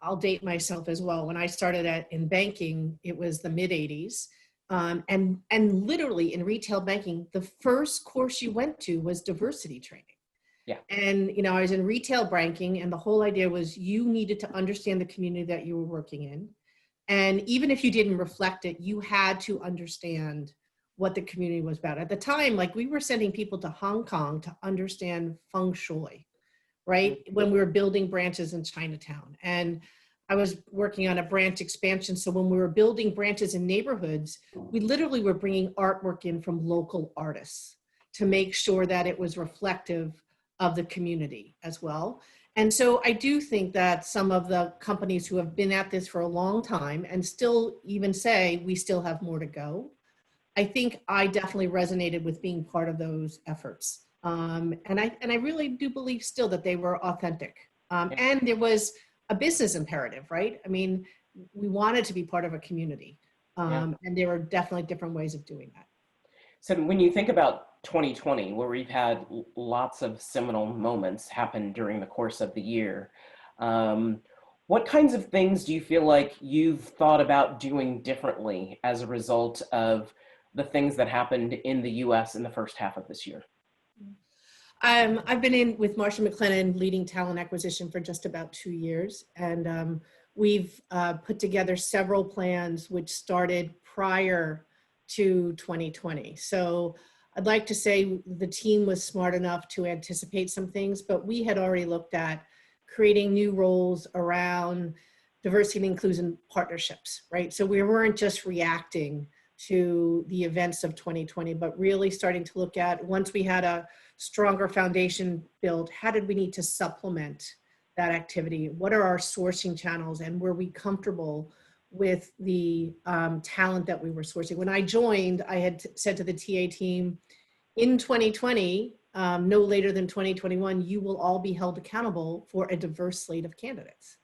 I'll date myself as well. When I started in banking, it was the mid 80s. And literally in retail banking, the first course you went to was diversity training. Yeah. And, you know, I was in retail banking and the whole idea was you needed to understand the community that you were working in. And even if you didn't reflect it, you had to understand what the community was about. At the time, like we were sending people to Hong Kong to understand feng shui, right? When we were building branches in Chinatown. And I was working on a branch expansion. So when we were building branches in neighborhoods, we literally were bringing artwork in from local artists to make sure that it was reflective of the community as well. And so I do think that some of the companies who have been at this for a long time and still even say we still have more to go, I think I definitely resonated with being part of those efforts. And I really do believe still that they were authentic. And there was a business imperative, right? I mean, we wanted to be part of a community. And there were definitely different ways of doing that. So when you think about 2020, where we've had lots of seminal moments happen during the course of the year, what kinds of things do you feel like you've thought about doing differently as a result of the things that happened in the US in the first half of this year? I've been in with Marsha McLennan leading talent acquisition for just about 2 years. And we've put together several plans which started prior to 2020. So I'd like to say the team was smart enough to anticipate some things, but we had already looked at creating new roles around diversity and inclusion partnerships, right? So we weren't just reacting to the events of 2020, but really starting to look at, once we had a stronger foundation built, how did we need to supplement that activity? What are our sourcing channels? And were we comfortable with the talent that we were sourcing? When I joined, I had said to the TA team, in 2020, no later than 2021, you will all be held accountable for a diverse slate of candidates.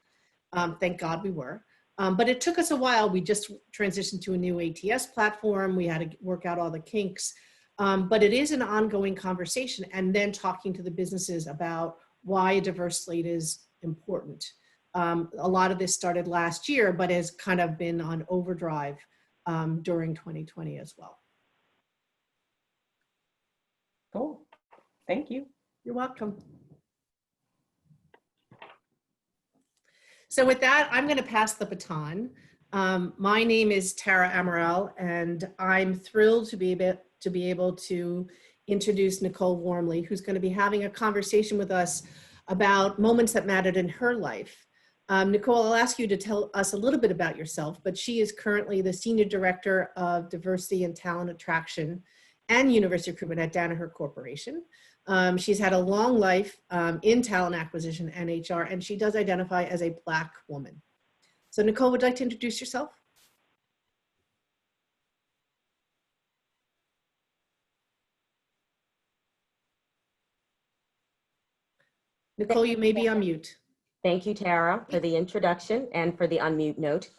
Thank God we were. But it took us a while. We just transitioned to a new ATS platform. We had to work out all the kinks. But it is an ongoing conversation, and then talking to the businesses about why a diverse slate is important. A lot of this started last year, but has kind of been on overdrive during 2020 as well. Cool. Thank you. You're welcome. So with that, I'm going to pass the baton. My name is Tara Amaral, and I'm thrilled to be able to introduce Nicole Warmley, who's going to be having a conversation with us about moments that mattered in her life. Nicole, I'll ask you to tell us a little bit about yourself, but she is currently the Senior Director of Diversity and Talent Attraction and University Recruitment at Danaher Corporation. She's had a long life in talent acquisition and HR, and she does identify as a Black woman. So Nicole, would you like to introduce yourself? Nicole, you may be on mute. Thank you, Tara, for the introduction and for the unmute note.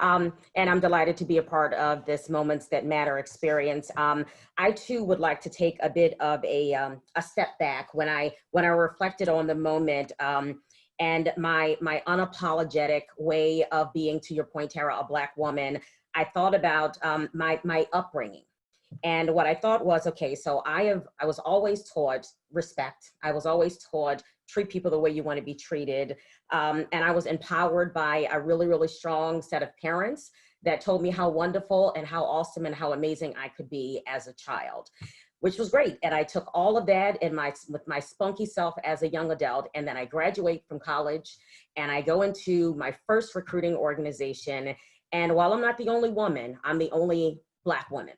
And I'm delighted to be a part of this Moments That Matter experience. I too would like to take a bit of a step back when I reflected on the moment and my unapologetic way of being, to your point, Tara, a Black woman. I thought about my upbringing. And what I thought was, okay, so I was always taught respect. I was always taught treat people the way you want to be treated. And I was empowered by a really, really strong set of parents that told me how wonderful and how awesome and how amazing I could be as a child, which was great. And I took all of that with my spunky self as a young adult. And then I graduate from college and I go into my first recruiting organization. And while I'm not the only woman, I'm the only Black woman.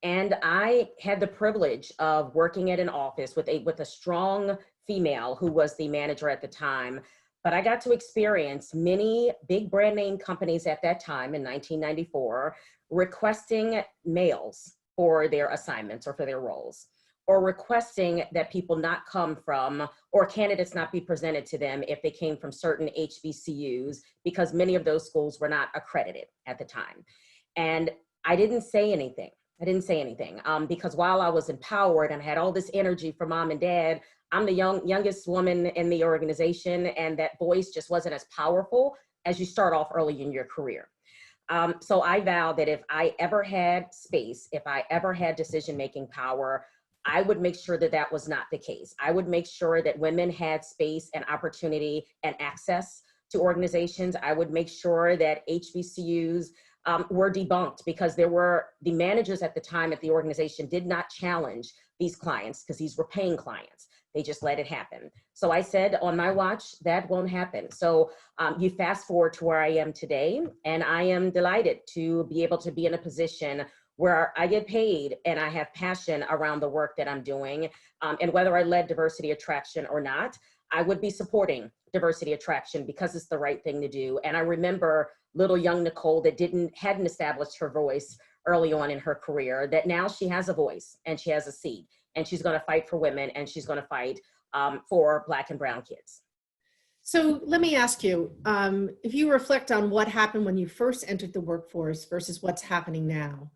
And I had the privilege of working at an office with a strong female who was the manager at the time. But I got to experience many big brand name companies at that time in 1994 requesting males for their assignments or for their roles, or requesting that people not come from, or candidates not be presented to them if they came from certain HBCUs, because many of those schools were not accredited at the time. And I didn't say anything. Because while I was empowered and had all this energy from mom and dad, I'm the youngest woman in the organization, and that voice just wasn't as powerful as you start off early in your career. So I vowed that if I ever had space, if I ever had decision-making power, I would make sure that that was not the case. I would make sure that women had space and opportunity and access to organizations. I would make sure that HBCUs were debunked, because the managers at the time at the organization did not challenge these clients, because these were paying clients. They just let it happen. So I said on my watch, that won't happen. So you fast forward to where I am today, and I am delighted to be able to be in a position where I get paid and I have passion around the work that I'm doing. And whether I led diversity attraction or not, I would be supporting diversity attraction because it's the right thing to do. And I remember little young Nicole that hadn't established her voice early on in her career, that now she has a voice and she has a seat, and she's going to fight for women, and she's going to fight for Black and brown kids. So let me ask you, if you reflect on what happened when you first entered the workforce versus what's happening now,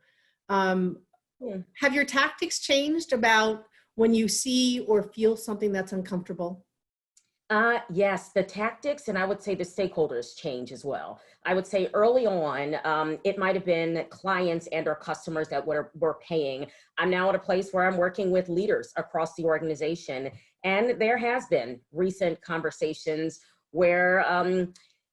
have your tactics changed about when you see or feel something that's uncomfortable? Yes, the tactics, and I would say the stakeholders change as well. I would say early on, it might have been clients and or customers that were paying. I'm now at a place where I'm working with leaders across the organization, and there has been recent conversations where,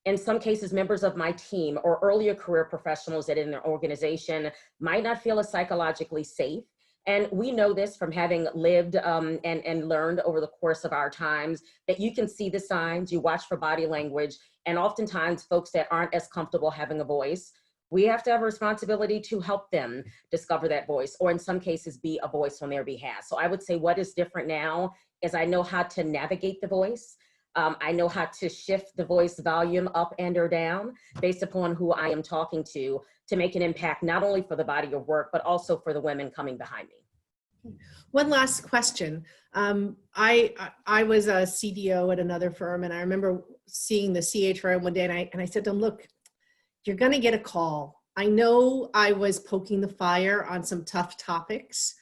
in some cases, members of my team or earlier career professionals that in their organization might not feel as psychologically safe. And we know this from having lived and learned over the course of our times, that you can see the signs, you watch for body language, and oftentimes folks that aren't as comfortable having a voice, we have to have a responsibility to help them discover that voice, or in some cases be a voice on their behalf. So I would say what is different now is I know how to navigate the voice. I know how to shift the voice volume up and or down based upon who I am talking to make an impact, not only for the body of work, but also for the women coming behind me. One last question. I was a CDO at another firm, and I remember seeing the CHRO one day, and I said to him, look, you're going to get a call. I know I was poking the fire on some tough topics.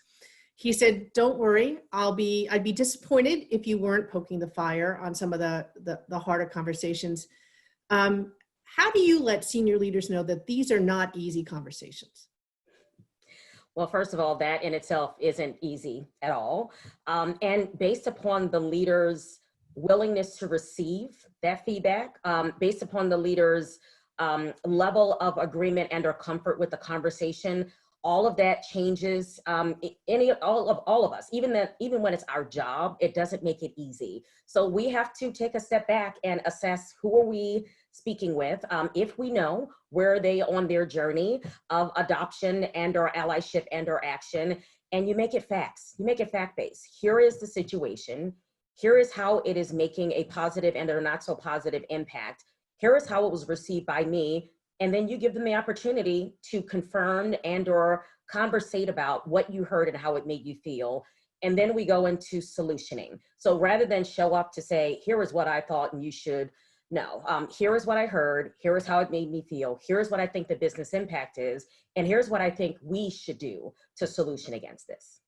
He said, don't worry, I'd be disappointed if you weren't poking the fire on some of the harder conversations. How do you let senior leaders know that these are not easy conversations? Well, first of all, that in itself isn't easy at all. And based upon the leader's willingness to receive that feedback, based upon the leader's level of agreement and or comfort with the conversation, all of that changes all of us. Even when it's our job, it doesn't make it easy. So we have to take a step back and assess, who are we speaking with? If we know, where are they on their journey of adoption and or allyship and or action, and you make it facts. You make it fact-based. Here is the situation. Here is how it is making a positive and or not so positive impact. Here is how it was received by me. And then you give them the opportunity to confirm and or conversate about what you heard and how it made you feel. And then we go into solutioning. So rather than show up to say, here is what I thought and you should know, here is what I heard, here is how it made me feel, here is what I think the business impact is, and here's what I think we should do to solution against this.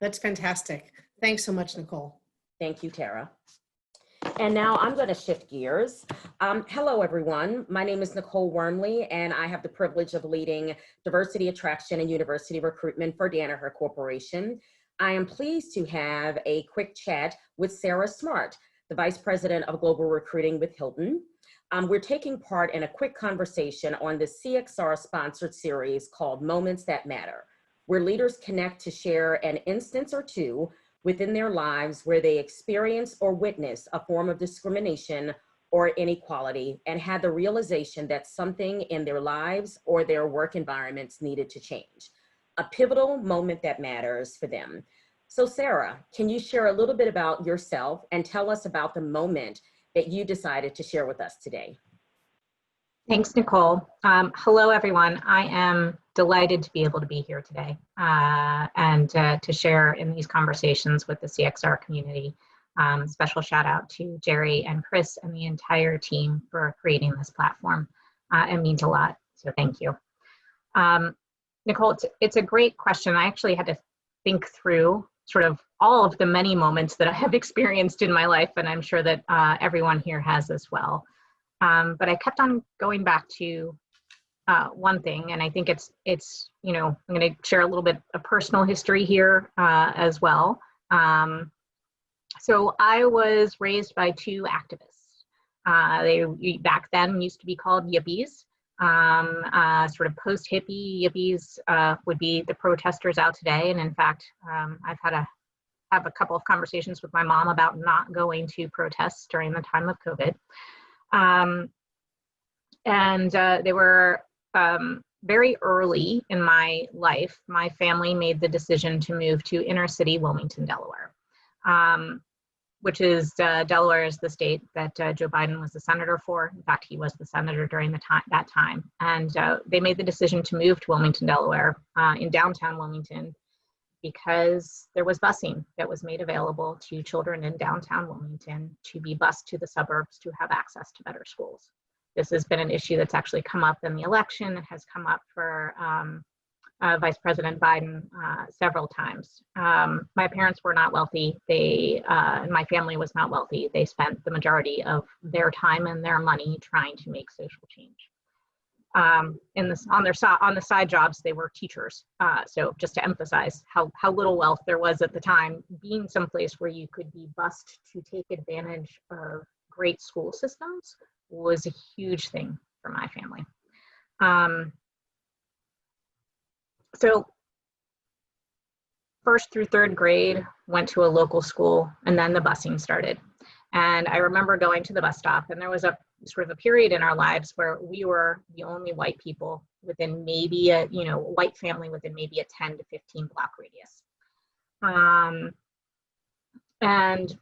That's fantastic. Thanks so much, Nicole. Thank you, Tara. And now I'm going to shift gears. Hello, everyone. My name is Nicole Wormley, and I have the privilege of leading diversity attraction and university recruitment for Danaher Corporation. I am pleased to have a quick chat with Sarah Smart, the Vice President of Global Recruiting with Hilton. We're taking part in a quick conversation on the CXR-sponsored series called Moments That Matter, where leaders connect to share an instance or two within their lives where they experience or witness a form of discrimination or inequality and had the realization that something in their lives or their work environments needed to change. A pivotal moment that matters for them. So Sarah, can you share a little bit about yourself and tell us about the moment that you decided to share with us today? Thanks, Nicole. Hello, everyone. I am delighted to be able to be here today and to share in these conversations with the CXR community. Special shout out to Jerry and Chris and the entire team for creating this platform. It means a lot, so thank you. Nicole, it's a great question. I actually had to think through sort of all of the many moments that I have experienced in my life, and I'm sure that everyone here has as well. But I kept on going back to one thing, and I think it's you know, I'm going to share a little bit of personal history here as well. So I was raised by two activists. They back then used to be called yippies. Sort of post-hippie yippies would be the protesters out today. And in fact, I've had have a couple of conversations with my mom about not going to protests during the time of COVID. They were very early in my life. My family made the decision to move to inner city Wilmington, Delaware, which is Delaware is the state that Joe Biden was the senator for. In fact, he was the senator during that time. And they made the decision to move to Wilmington, Delaware, in downtown Wilmington, because there was busing that was made available to children in downtown Wilmington to be bused to the suburbs to have access to better schools. This has been an issue that's actually come up in the election. It has come up for Vice President Biden several times. My parents were not wealthy. My family was not wealthy. They spent the majority of their time and their money trying to make social change. On the side jobs, they were teachers. So just to emphasize how little wealth there was at the time, being someplace where you could be bused to take advantage of great school systems was a huge thing for my family. So first through third grade, went to a local school, and then the busing started. And I remember going to the bus stop, and there was a sort of a period in our lives where we were the only white people within maybe a, white family within maybe a 10 to 15 block radius. And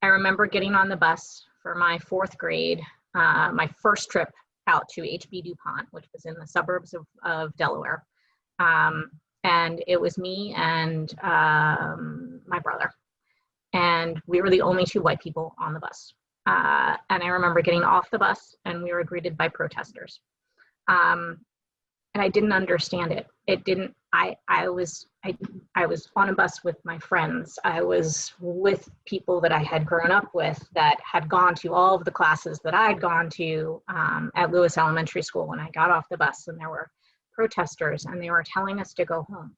I remember getting on the bus for my fourth grade, my first trip out to HB DuPont, which was in the suburbs of Delaware. And it was me and my brother. And we were the only two white people on the bus. And I remember getting off the bus and we were greeted by protesters. And I didn't understand it. It didn't, I was on a bus with my friends. I was with people that I had grown up with that had gone to all of the classes that I'd gone to at Lewis Elementary School when I got off the bus, and there were protesters and they were telling us to go home.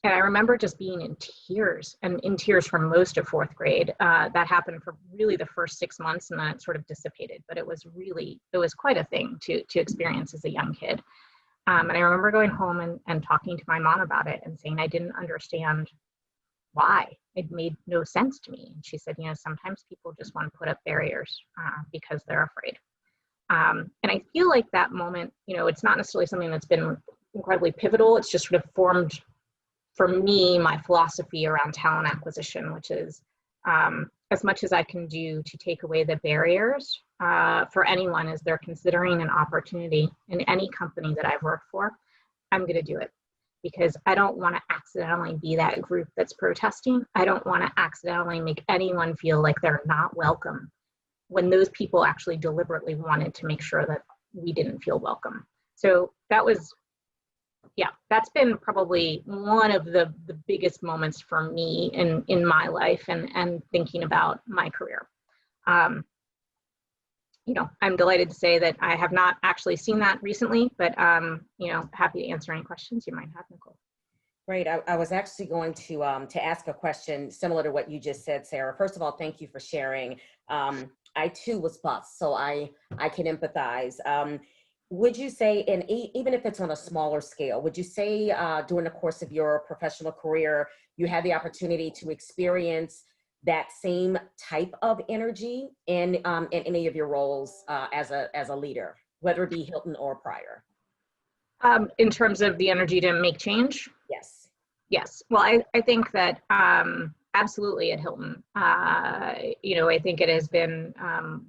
And I remember just being in tears, and in tears for most of fourth grade. That happened for really the first 6 months, and then it sort of dissipated. But it was quite a thing to experience as a young kid. And I remember going home and talking to my mom about it and saying I didn't understand why. It made no sense to me. And she said, you know, sometimes people just want to put up barriers because they're afraid. And I feel like that moment, you know, it's not necessarily something that's been incredibly pivotal. It's just sort of formed, for me, my philosophy around talent acquisition, which is as much as I can do to take away the barriers for anyone as they're considering an opportunity in any company that I've worked for, I'm going to do it, because I don't want to accidentally be that group that's protesting. I don't want to accidentally make anyone feel like they're not welcome when those people actually deliberately wanted to make sure that we didn't feel welcome. So that was, yeah, that's been probably one of the biggest moments for me in my life and thinking about my career. You know, I'm delighted to say that I have not actually seen that recently, but you know, happy to answer any questions you might have, Nicole. Great. I was actually going to ask a question similar to what you just said, Sarah. First of all, thank you for sharing. I too was bused, so I can empathize. Would you say, and even if it's on a smaller scale, would you say during the course of your professional career, you had the opportunity to experience that same type of energy in any of your roles as a leader, whether it be Hilton or prior? In terms of the energy to make change? Yes. Yes. Well, I think that absolutely at Hilton, you know, I think it has been,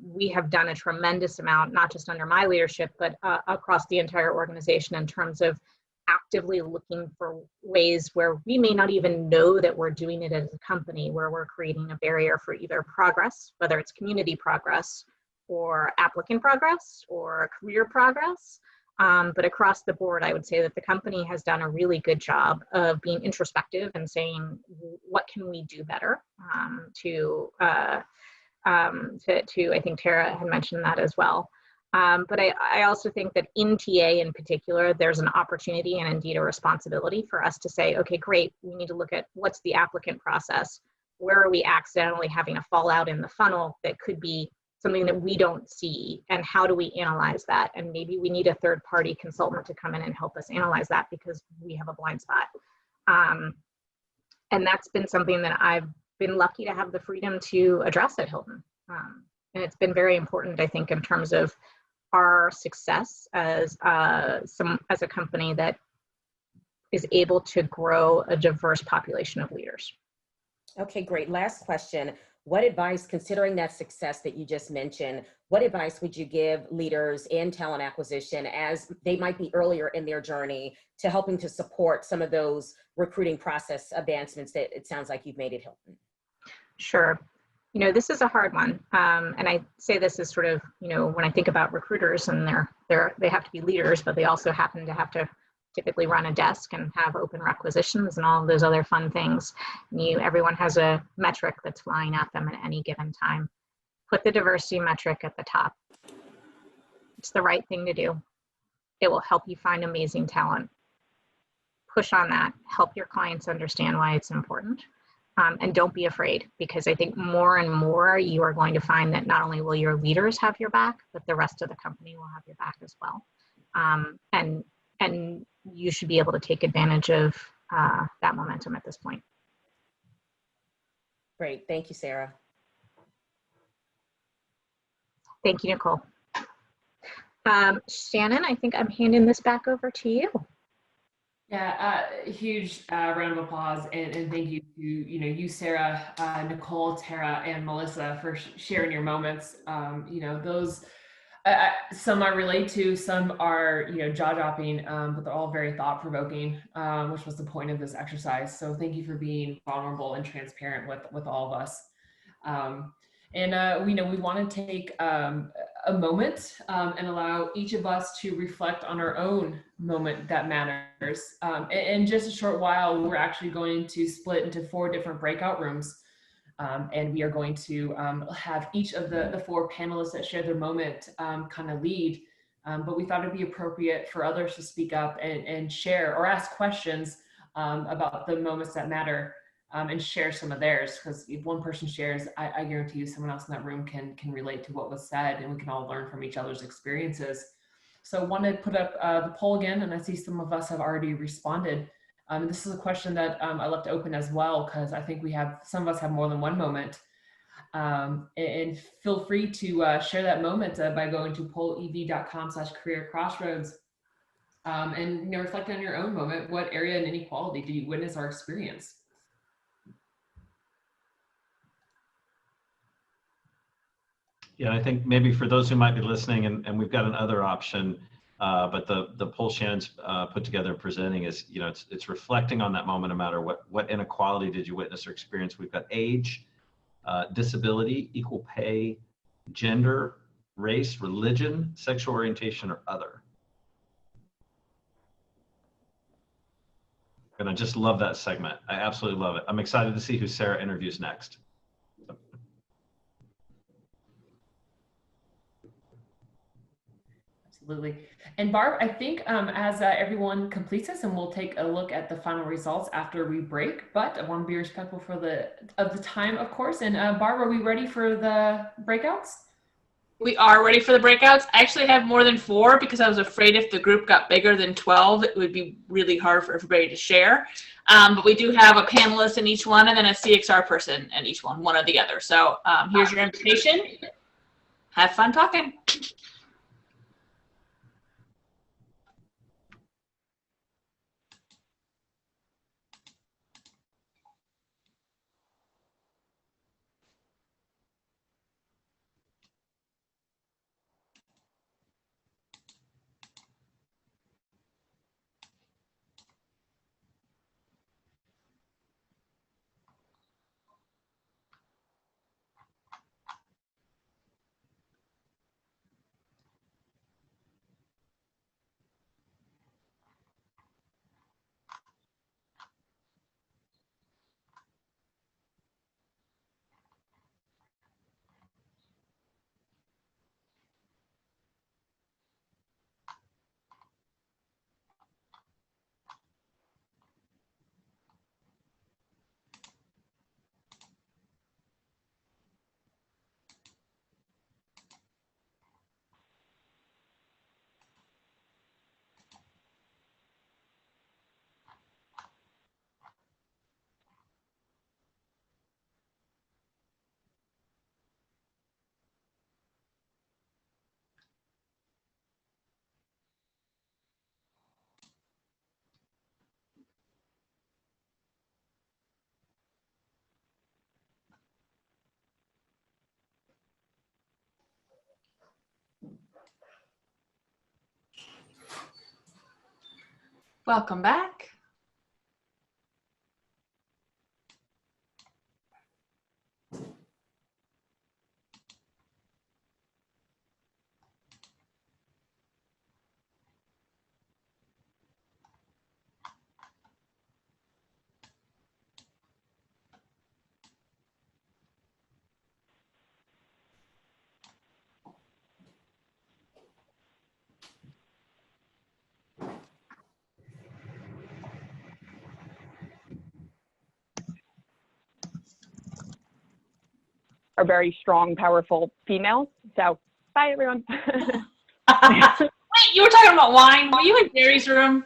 we have done a tremendous amount, not just under my leadership, but across the entire organization in terms of actively looking for ways where we may not even know that we're doing it as a company, where we're creating a barrier for either progress, whether it's community progress or applicant progress or career progress. But across the board, I would say that the company has done a really good job of being introspective and saying, what can we do better I think Tara had mentioned that as well. But I also think that in TA in particular, there's an opportunity and indeed a responsibility for us to say, okay, great, we need to look at what's the applicant process. Where are we accidentally having a fallout in the funnel that could be something that we don't see, and how do we analyze that? And maybe we need a third-party consultant to come in and help us analyze that because we have a blind spot. And that's been something that I've been lucky to have the freedom to address at Hilton. And it's been very important, I think, in terms of our success as a company that is able to grow a diverse population of leaders. Okay, great. Last question. What advice, considering that success that you just mentioned, what advice would you give leaders in talent acquisition as they might be earlier in their journey to helping to support some of those recruiting process advancements that it sounds like you've made at Hilton? Sure. You know, this is a hard one. And I say this as sort of, you know, when I think about recruiters and they have to be leaders, but they also happen to have to typically run a desk and have open requisitions and all of those other fun things. Everyone has a metric that's flying at them at any given time. Put the diversity metric at the top. It's the right thing to do. It will help you find amazing talent. Push on that. Help your clients understand why it's important. And don't be afraid, because I think more and more you are going to find that not only will your leaders have your back, but the rest of the company will have your back as well. And you should be able to take advantage of that momentum at this point. Great. Thank you, Sarah. Thank you, Nicole. Shannon, I think I'm handing this back over to you. Yeah, huge round of applause and thank you to you, Sarah, Nicole, Tara, and Melissa for sharing your moments. Those some I relate to, some are jaw-dropping, but they're all very thought-provoking, which was the point of this exercise. So thank you for being vulnerable and transparent with all of us. And we want to take a moment and allow each of us to reflect on our own moment that matters. In just a short while, we're actually going to split into 4 different breakout rooms. And we are going to have each of the 4 panelists that share their moment kind of lead. But we thought it'd be appropriate for others to speak up and share or ask questions about the moments that matter. And share some of theirs, because if one person shares, I guarantee you someone else in that room can relate to what was said, and we can all learn from each other's experiences. So I want to put up the poll again, and I see some of us have already responded. This is a question that I left open as well, because I think some of us have more than one moment. And feel free to share that moment by going to pollev.com/careercrossroads. And reflect on your own moment. What area of inequality do you witness or experience? Yeah, I think maybe for those who might be listening, and we've got another option, but the poll Shannon's put together and presenting is, it's reflecting on that moment no matter what inequality did you witness or experience. We've got age, disability, equal pay, gender, race, religion, sexual orientation, or other. And I just love that segment. I absolutely love it. I'm excited to see who Sarah interviews next. Absolutely. And Barb, I think as everyone completes this, and we'll take a look at the final results after we break, but I want to be respectful of the time, of course. And Barb, are we ready for the breakouts? We are ready for the breakouts. I actually have more than 4 because I was afraid if the group got bigger than 12, it would be really hard for everybody to share. But we do have a panelist in each one and then a CXR person in each one or the other. So here's your invitation. Have fun talking. Welcome back. Are very strong, powerful females. So bye, everyone. Wait, you were talking about wine? Were you in Gary's room?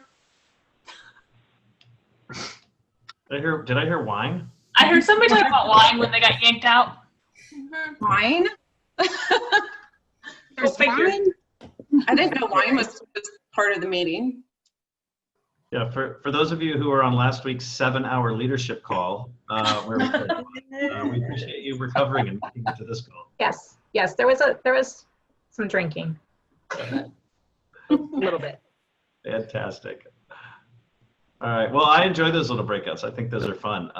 Did I hear wine? I heard somebody talking about wine when they got yanked out. Wine? There's wine? I didn't know wine was part of the meeting. Yeah, for those of you who were on last week's 7-hour leadership call, where we appreciate you recovering and making it to this call. Yes, there was some drinking. A little bit. Fantastic. All right. Well, I enjoy those little breakouts. I think those are fun.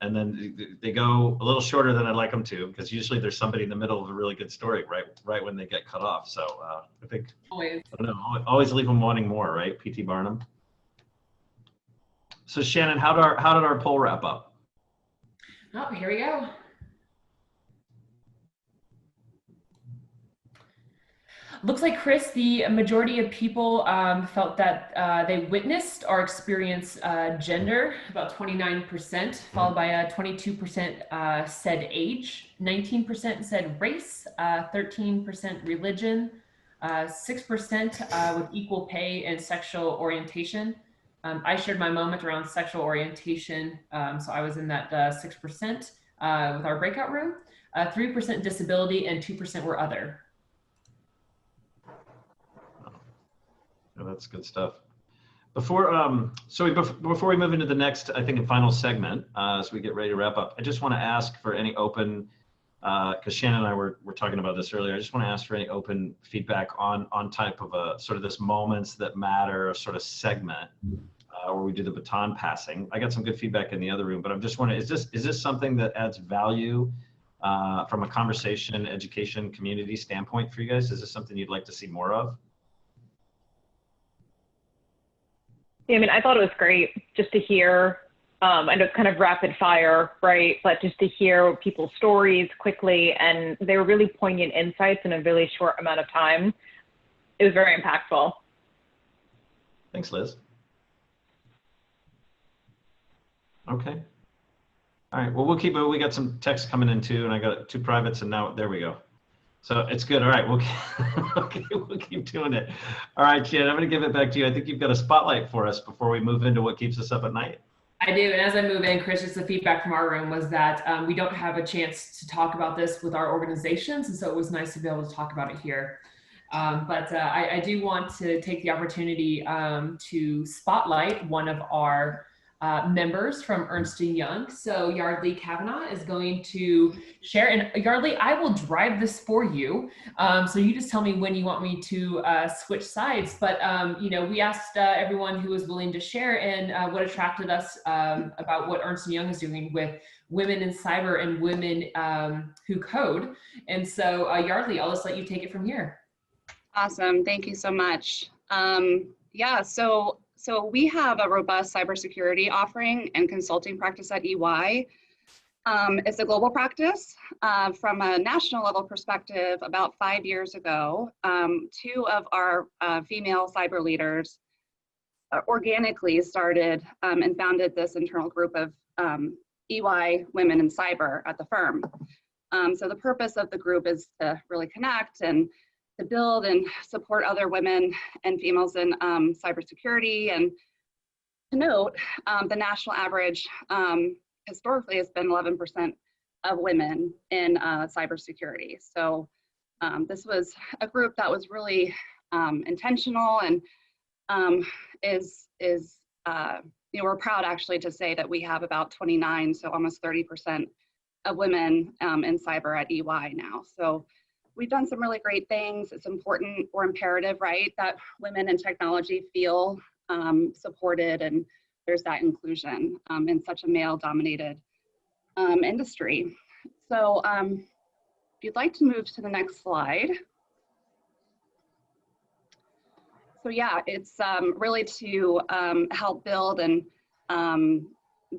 and then they go a little shorter than I'd like them to, because usually there's somebody in the middle of a really good story right when they get cut off. So I think, Always. I don't know, always leave them wanting more, right? P.T. Barnum. So Shannon, how did our poll wrap up? Oh, here we go. Looks like, Chris, the majority of people felt that they witnessed or experienced gender, about 29%, followed by 22% said age, 19% said race, 13% religion, 6% with equal pay and sexual orientation. I shared my moment around sexual orientation, so I was in that 6% with our breakout room, 3% disability, and 2% were other. Oh, that's good stuff. Before we move into the next, I think, and final segment, as we get ready to wrap up, I just want to ask for any open, because Shannon and I were talking about this earlier. I just want to ask for any open feedback on type of a sort of this moments that matter sort of segment where we do the baton passing. I got some good feedback in the other room, but I'm just wondering, is this something that adds value from a conversation, education, community standpoint for you guys? Is this something you'd like to see more of? Yeah, I mean, I thought it was great just to hear, I know it's kind of rapid fire, right? But just to hear people's stories quickly, and they were really poignant insights in a really short amount of time. It was very impactful. Thanks, Liz. Okay. All right, well, we'll keep it. We got some texts coming in too, and I got 2 privates, and now there we go. So it's good. All right, we'll keep doing it. All right, Jen, I'm going to give it back to you. I think you've got a spotlight for us before we move into what keeps us up at night. I do, and as I move in, Chris, just the feedback from our room was that we don't have a chance to talk about this with our organizations, and so it was nice to be able to talk about it here. But I do want to take the opportunity to spotlight one of our members from Ernst & Young. So Yardley Kavanaugh is going to share, and Yardley, I will drive this for you. So you just tell me when you want me to switch sides. But you know, we asked everyone who was willing to share and what attracted us about what Ernst & Young is doing with women in cyber and women who code. And so Yardley, I'll just let you take it from here. Awesome, thank you so much. Yeah, so we have a robust cybersecurity offering and consulting practice at EY. It's a global practice. From a national level perspective, about 5 years ago, 2 of our female cyber leaders organically started and founded this internal group of EY Women in Cyber at the firm. So the purpose of the group is to really connect and to build and support other women and females in cybersecurity. And to note, the national average historically has been 11% of women in cybersecurity. So this was a group that was really intentional and you know, we're proud actually to say that we have about 29, so almost 30% of women in cyber at EY now. So we've done some really great things. It's important or imperative, right, that women in technology feel supported and there's that inclusion in such a male-dominated industry. So if you'd like to move to the next slide. So yeah, it's really to help build and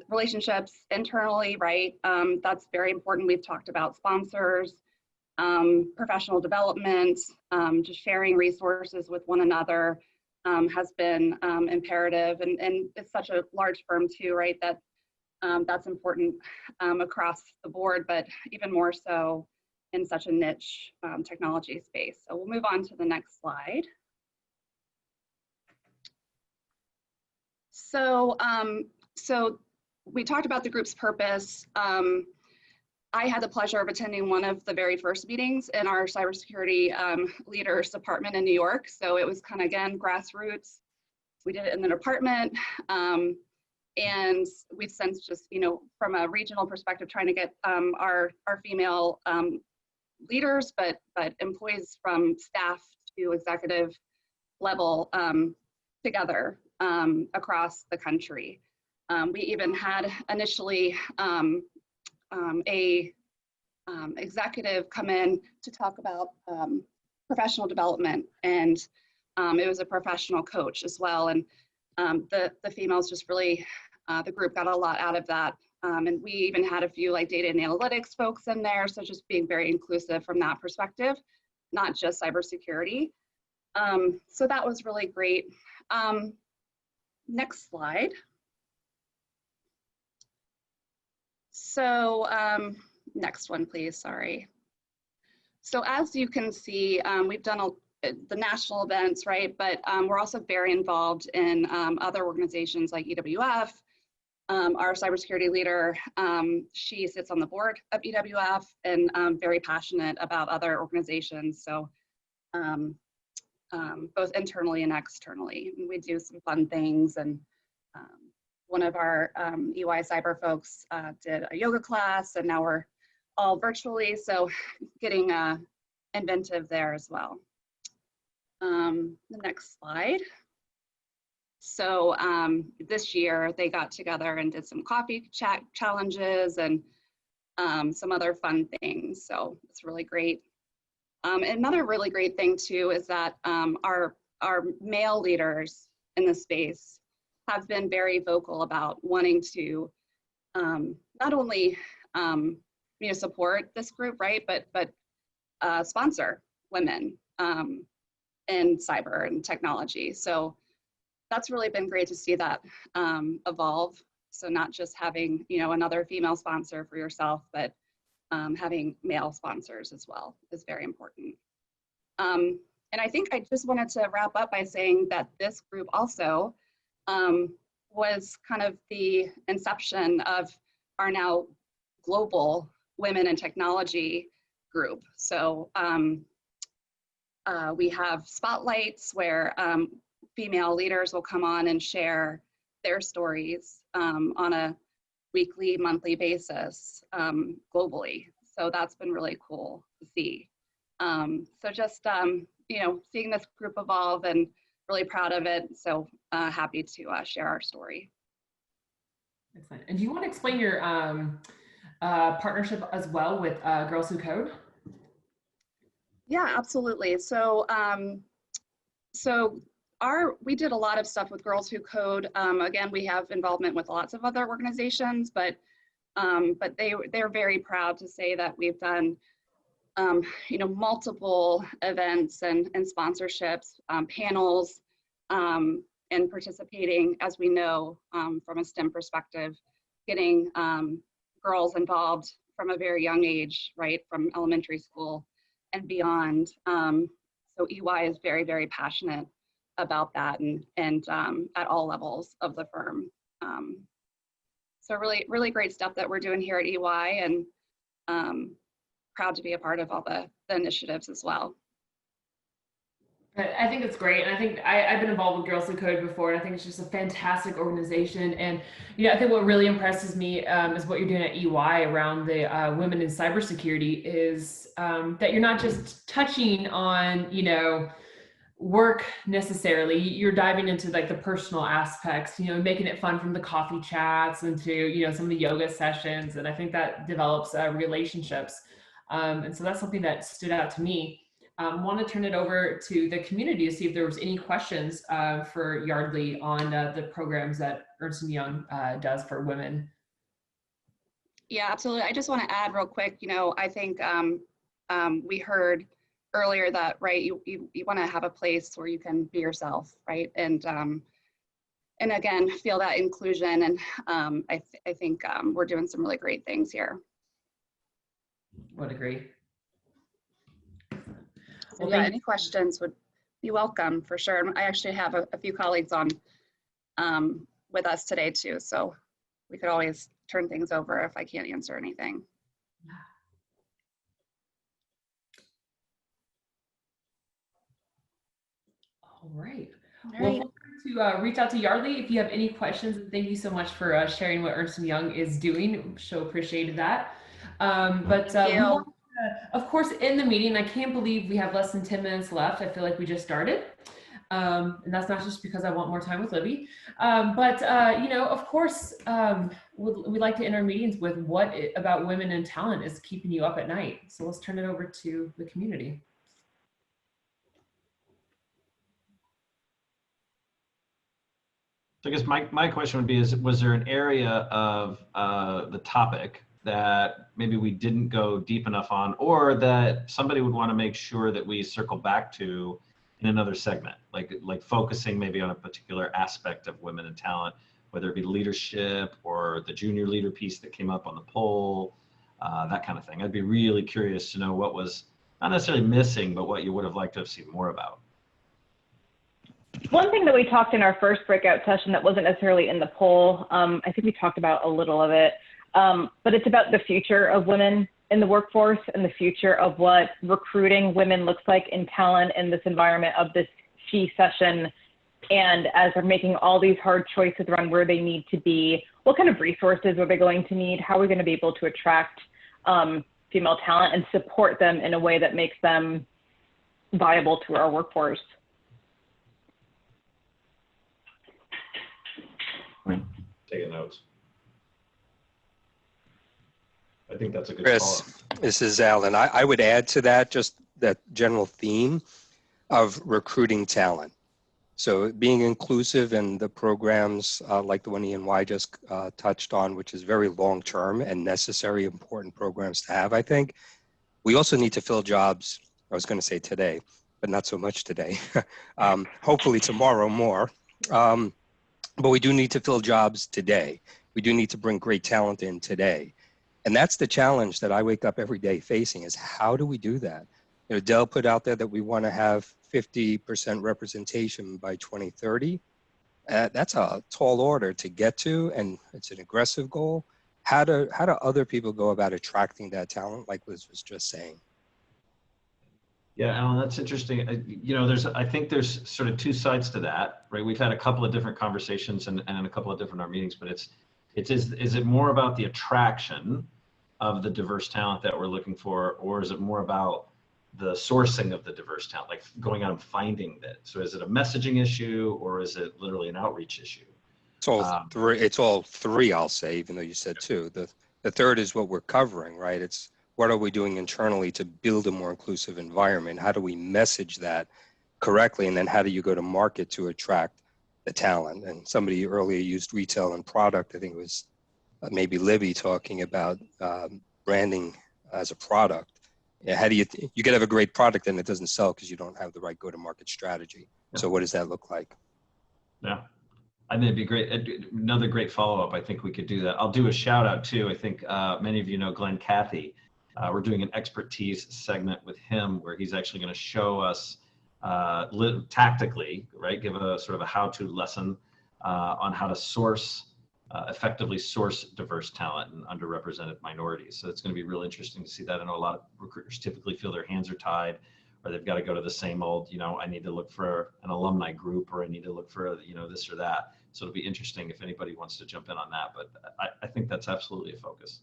relationships internally, right? That's very important. We've talked about sponsors, professional development, just sharing resources with one another has been imperative, and it's such a large firm too, right, that that's important across the board, but even more so in such a niche technology space. So we'll move on to the next slide. So, so we talked about the group's purpose. I had the pleasure of attending one of the very first meetings in our cybersecurity leaders department in New York. So it was kind of, again, grassroots. We did it in the department. And we've since just, you know, from a regional perspective, trying to get our female leaders, but employees from staff to executive level together across the country. We even had initially a executive come in to talk about professional development, and it was a professional coach as well. And the females just really, the group got a lot out of that. And we even had a few like data and analytics folks in there. So just being very inclusive from that perspective, not just cybersecurity. So that was really great. Next slide. So next one, please, sorry. So as you can see, we've done the national events, right? But we're also very involved in other organizations like EWF. Our cybersecurity leader, she sits on the board of EWF and very passionate about other organizations. So both internally and externally. We do some fun things, and one of our EY cyber folks did a yoga class, and now we're all virtually, so getting inventive there as well. The next slide. So this year they got together and did some coffee chat challenges and some other fun things. So it's really great. Another really great thing too is that our male leaders in the space have been very vocal about wanting to not only support this group, right, but sponsor women in cyber and technology. So that's really been great to see that evolve. So not just having another female sponsor for yourself, but having male sponsors as well is very important. And I think I just wanted to wrap up by saying that this group also was kind of the inception of our now global Women in Technology group. So we have spotlights where female leaders will come on and share their stories on a weekly, monthly basis globally. So that's been really cool to see. So just, seeing this group evolve and really proud of it. So happy to share our story. Excellent. And do you want to explain your partnership as well with Girls Who Code? Yeah, absolutely. So, we did a lot of stuff with Girls Who Code. Again, we have involvement with lots of other organizations, but they're very proud to say that we've done multiple events and sponsorships, panels, and participating, as we know, from a STEM perspective, getting girls involved from a very young age, right, from elementary school and beyond. So EY is very, very passionate about that and at all levels of the firm. So really, really great stuff that we're doing here at EY, and proud to be a part of all the initiatives as well. I think it's great. And I think I've been involved with Girls Who Code before, and I think it's just a fantastic organization. And, I think what really impresses me is what you're doing at EY around the women in cybersecurity is that you're not just touching on, work necessarily. You're diving into like the personal aspects, making it fun from the coffee chats into, some of the yoga sessions. And I think that develops relationships. And so that's something that stood out to me. Want to turn it over to the community to see if there was any questions for Yardley on the programs that Ernst & Young does for women. Yeah, absolutely. I just want to add real quick, I think we heard earlier that, right, you want to have a place where you can be yourself, right? And again, feel that inclusion. And I think we're doing some really great things here. Would agree. So yeah, any questions would be welcome for sure. I actually have a few colleagues on with us today too, so we could always turn things over if I can't answer anything. All right. Well, feel free to reach out to Yardley if you have any questions. And thank you so much for sharing what Ernst & Young is doing. So appreciated that. Of course, in the meeting, I can't believe we have less than 10 minutes left. I feel like we just started. And that's not just because I want more time with Libby, but you know, of course, we like to end our meetings with what about women and talent is keeping you up at night. So let's turn it over to the community. So I guess my question would be, was there an area of the topic that maybe we didn't go deep enough on, or that somebody would want to make sure that we circle back to in another segment, like focusing maybe on a particular aspect of women and talent, whether it be leadership or the junior leader piece that came up on the poll, that kind of thing. I'd be really curious to know what was not necessarily missing, but what you would have liked to have seen more about. One thing that we talked in our first breakout session that wasn't necessarily in the poll, I think we talked about a little of it, but it's about the future of women in the workforce and the future of what recruiting women looks like in talent in this environment of this she session. And as they're making all these hard choices around where they need to be, what kind of resources are they going to need? How are we going to be able to attract female talent and support them in a way that makes them viable to our workforce? Taking notes. I think that's a good Chris, call. this is Alan. I would add to that just that general theme of recruiting talent. So being inclusive in the programs like the one E&Y just touched on, which is very long-term and necessary, important programs to have, I think. We also need to fill jobs, I was going to say today, but not so much today. Hopefully tomorrow more. But we do need to fill jobs today. We do need to bring great talent in today. And that's the challenge that I wake up every day facing, is how do we do that? You know, Dell put out there that we want to have 50% representation by 2030. That's a tall order to get to, and it's an aggressive goal. How do other people go about attracting that talent, like Liz was just saying? Yeah, Alan, that's interesting. You know, I think there's sort of two sides to that, right? We've had a couple of different conversations and in a couple of different meetings, but is it more about the attraction of the diverse talent that we're looking for, or is it more about the sourcing of the diverse talent, like going out and finding that? So is it a messaging issue, or is it literally an outreach issue? It's all three. It's all three, I'll say, even though you said two. The third is what we're covering, right? It's what are we doing internally to build a more inclusive environment? How do we message that correctly? And then how do you go to market to attract the talent? And somebody earlier used retail and product. I think it was maybe Libby talking about branding as a product. Yeah, how do you can have a great product and it doesn't sell because you don't have the right go-to-market strategy. Yeah. So what does that look like? Yeah, I think it'd be great. Another great follow-up. I think we could do that. I'll do a shout out too. I think many of you know Glenn Cathy. We're doing an expertise segment with him where he's actually going to show us tactically, right, give a sort of a how-to lesson on how to effectively source diverse talent and underrepresented minorities. So it's going to be real interesting to see that. I know a lot of recruiters typically feel their hands are tied, or they've got to go to the same old, you know, I need to look for an alumni group, or I need to look for, you know, this or that. So it'll be interesting if anybody wants to jump in on that, but I think that's absolutely a focus.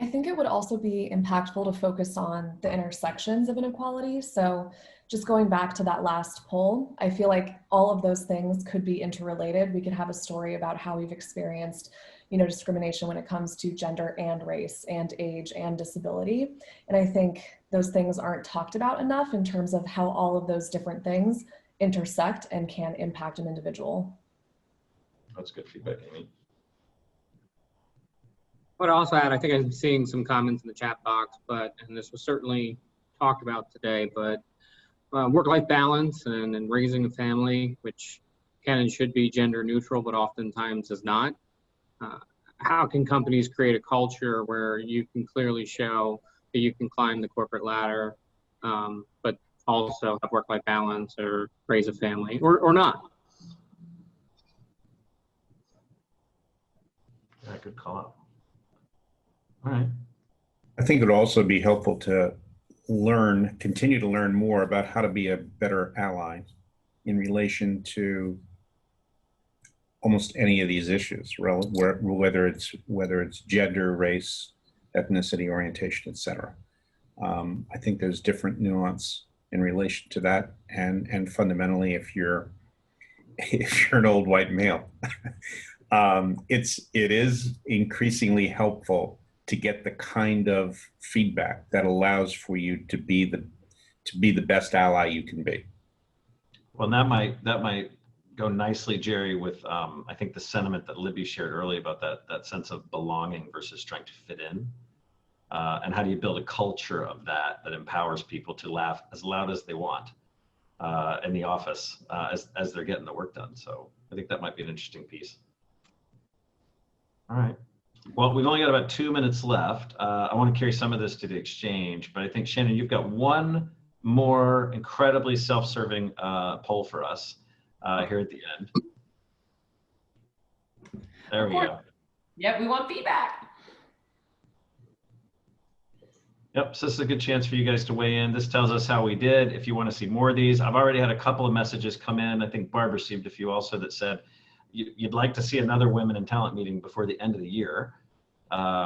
I think it would also be impactful to focus on the intersections of inequality. So just going back to that last poll, I feel like all of those things could be interrelated. We could have a story about how we've experienced, you know, discrimination when it comes to gender and race and age and disability. And I think those things aren't talked about enough in terms of how all of those different things intersect and can impact an individual. That's good feedback, Amy. I would also add, I think I'm seeing some comments in the chat box, and this was certainly talked about today, but work-life balance and raising a family, which can and should be gender neutral, but oftentimes is not. How can companies create a culture where you can clearly show that you can climb the corporate ladder, but also have work-life balance or raise a family, or not? Yeah, good call. All right. I think it would also be helpful to continue to learn more about how to be a better ally in relation to almost any of these issues, whether it's gender, race, ethnicity, orientation, etc. I think there's different nuance in relation to that. And fundamentally, if you're an old white male, it is increasingly helpful to get the kind of feedback that allows for you to be the best ally you can be. Well, that might go nicely, Jerry, with I think the sentiment that Libby shared earlier about that sense of belonging versus trying to fit in. And how do you build a culture of that empowers people to laugh as loud as they want in the office as they're getting the work done. So I think that might be an interesting piece. All right. Well, we've only got about 2 minutes left. I want to carry some of this to the exchange, but I think, Shannon, you've got one more incredibly self-serving poll for us here at the end. There we go. Yep, we want feedback. Yep, so this is a good chance for you guys to weigh in. This tells us how we did. If you want to see more of these, I've already had a couple of messages come in. I think Barb received a few also that said you'd like to see another Women in Talent meeting before the end of the year,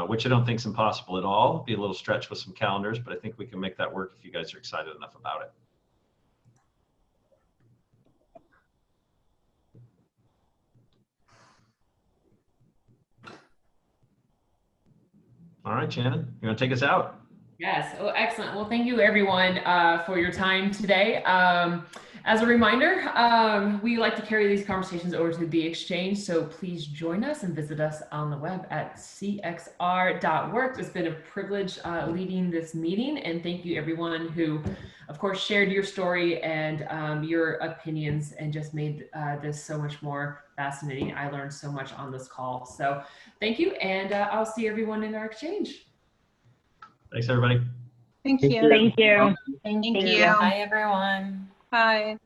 which I don't think is impossible at all. It'd be a little stretch with some calendars, but I think we can make that work if you guys are excited enough about it. All right, Shannon, you want to take us out? Yes. Oh, excellent. Well, thank you everyone for your time today. As a reminder, we like to carry these conversations over to the exchange, so please join us and visit us on the web at cxr.works. It's been a privilege leading this meeting, and thank you everyone who, of course, shared your story and your opinions and just made this so much more fascinating. I learned so much on this call. So thank you, and I'll see everyone in our exchange. Thanks, everybody. Thank you. Thank you. Thank Thank you. you. Bye, everyone. Bye.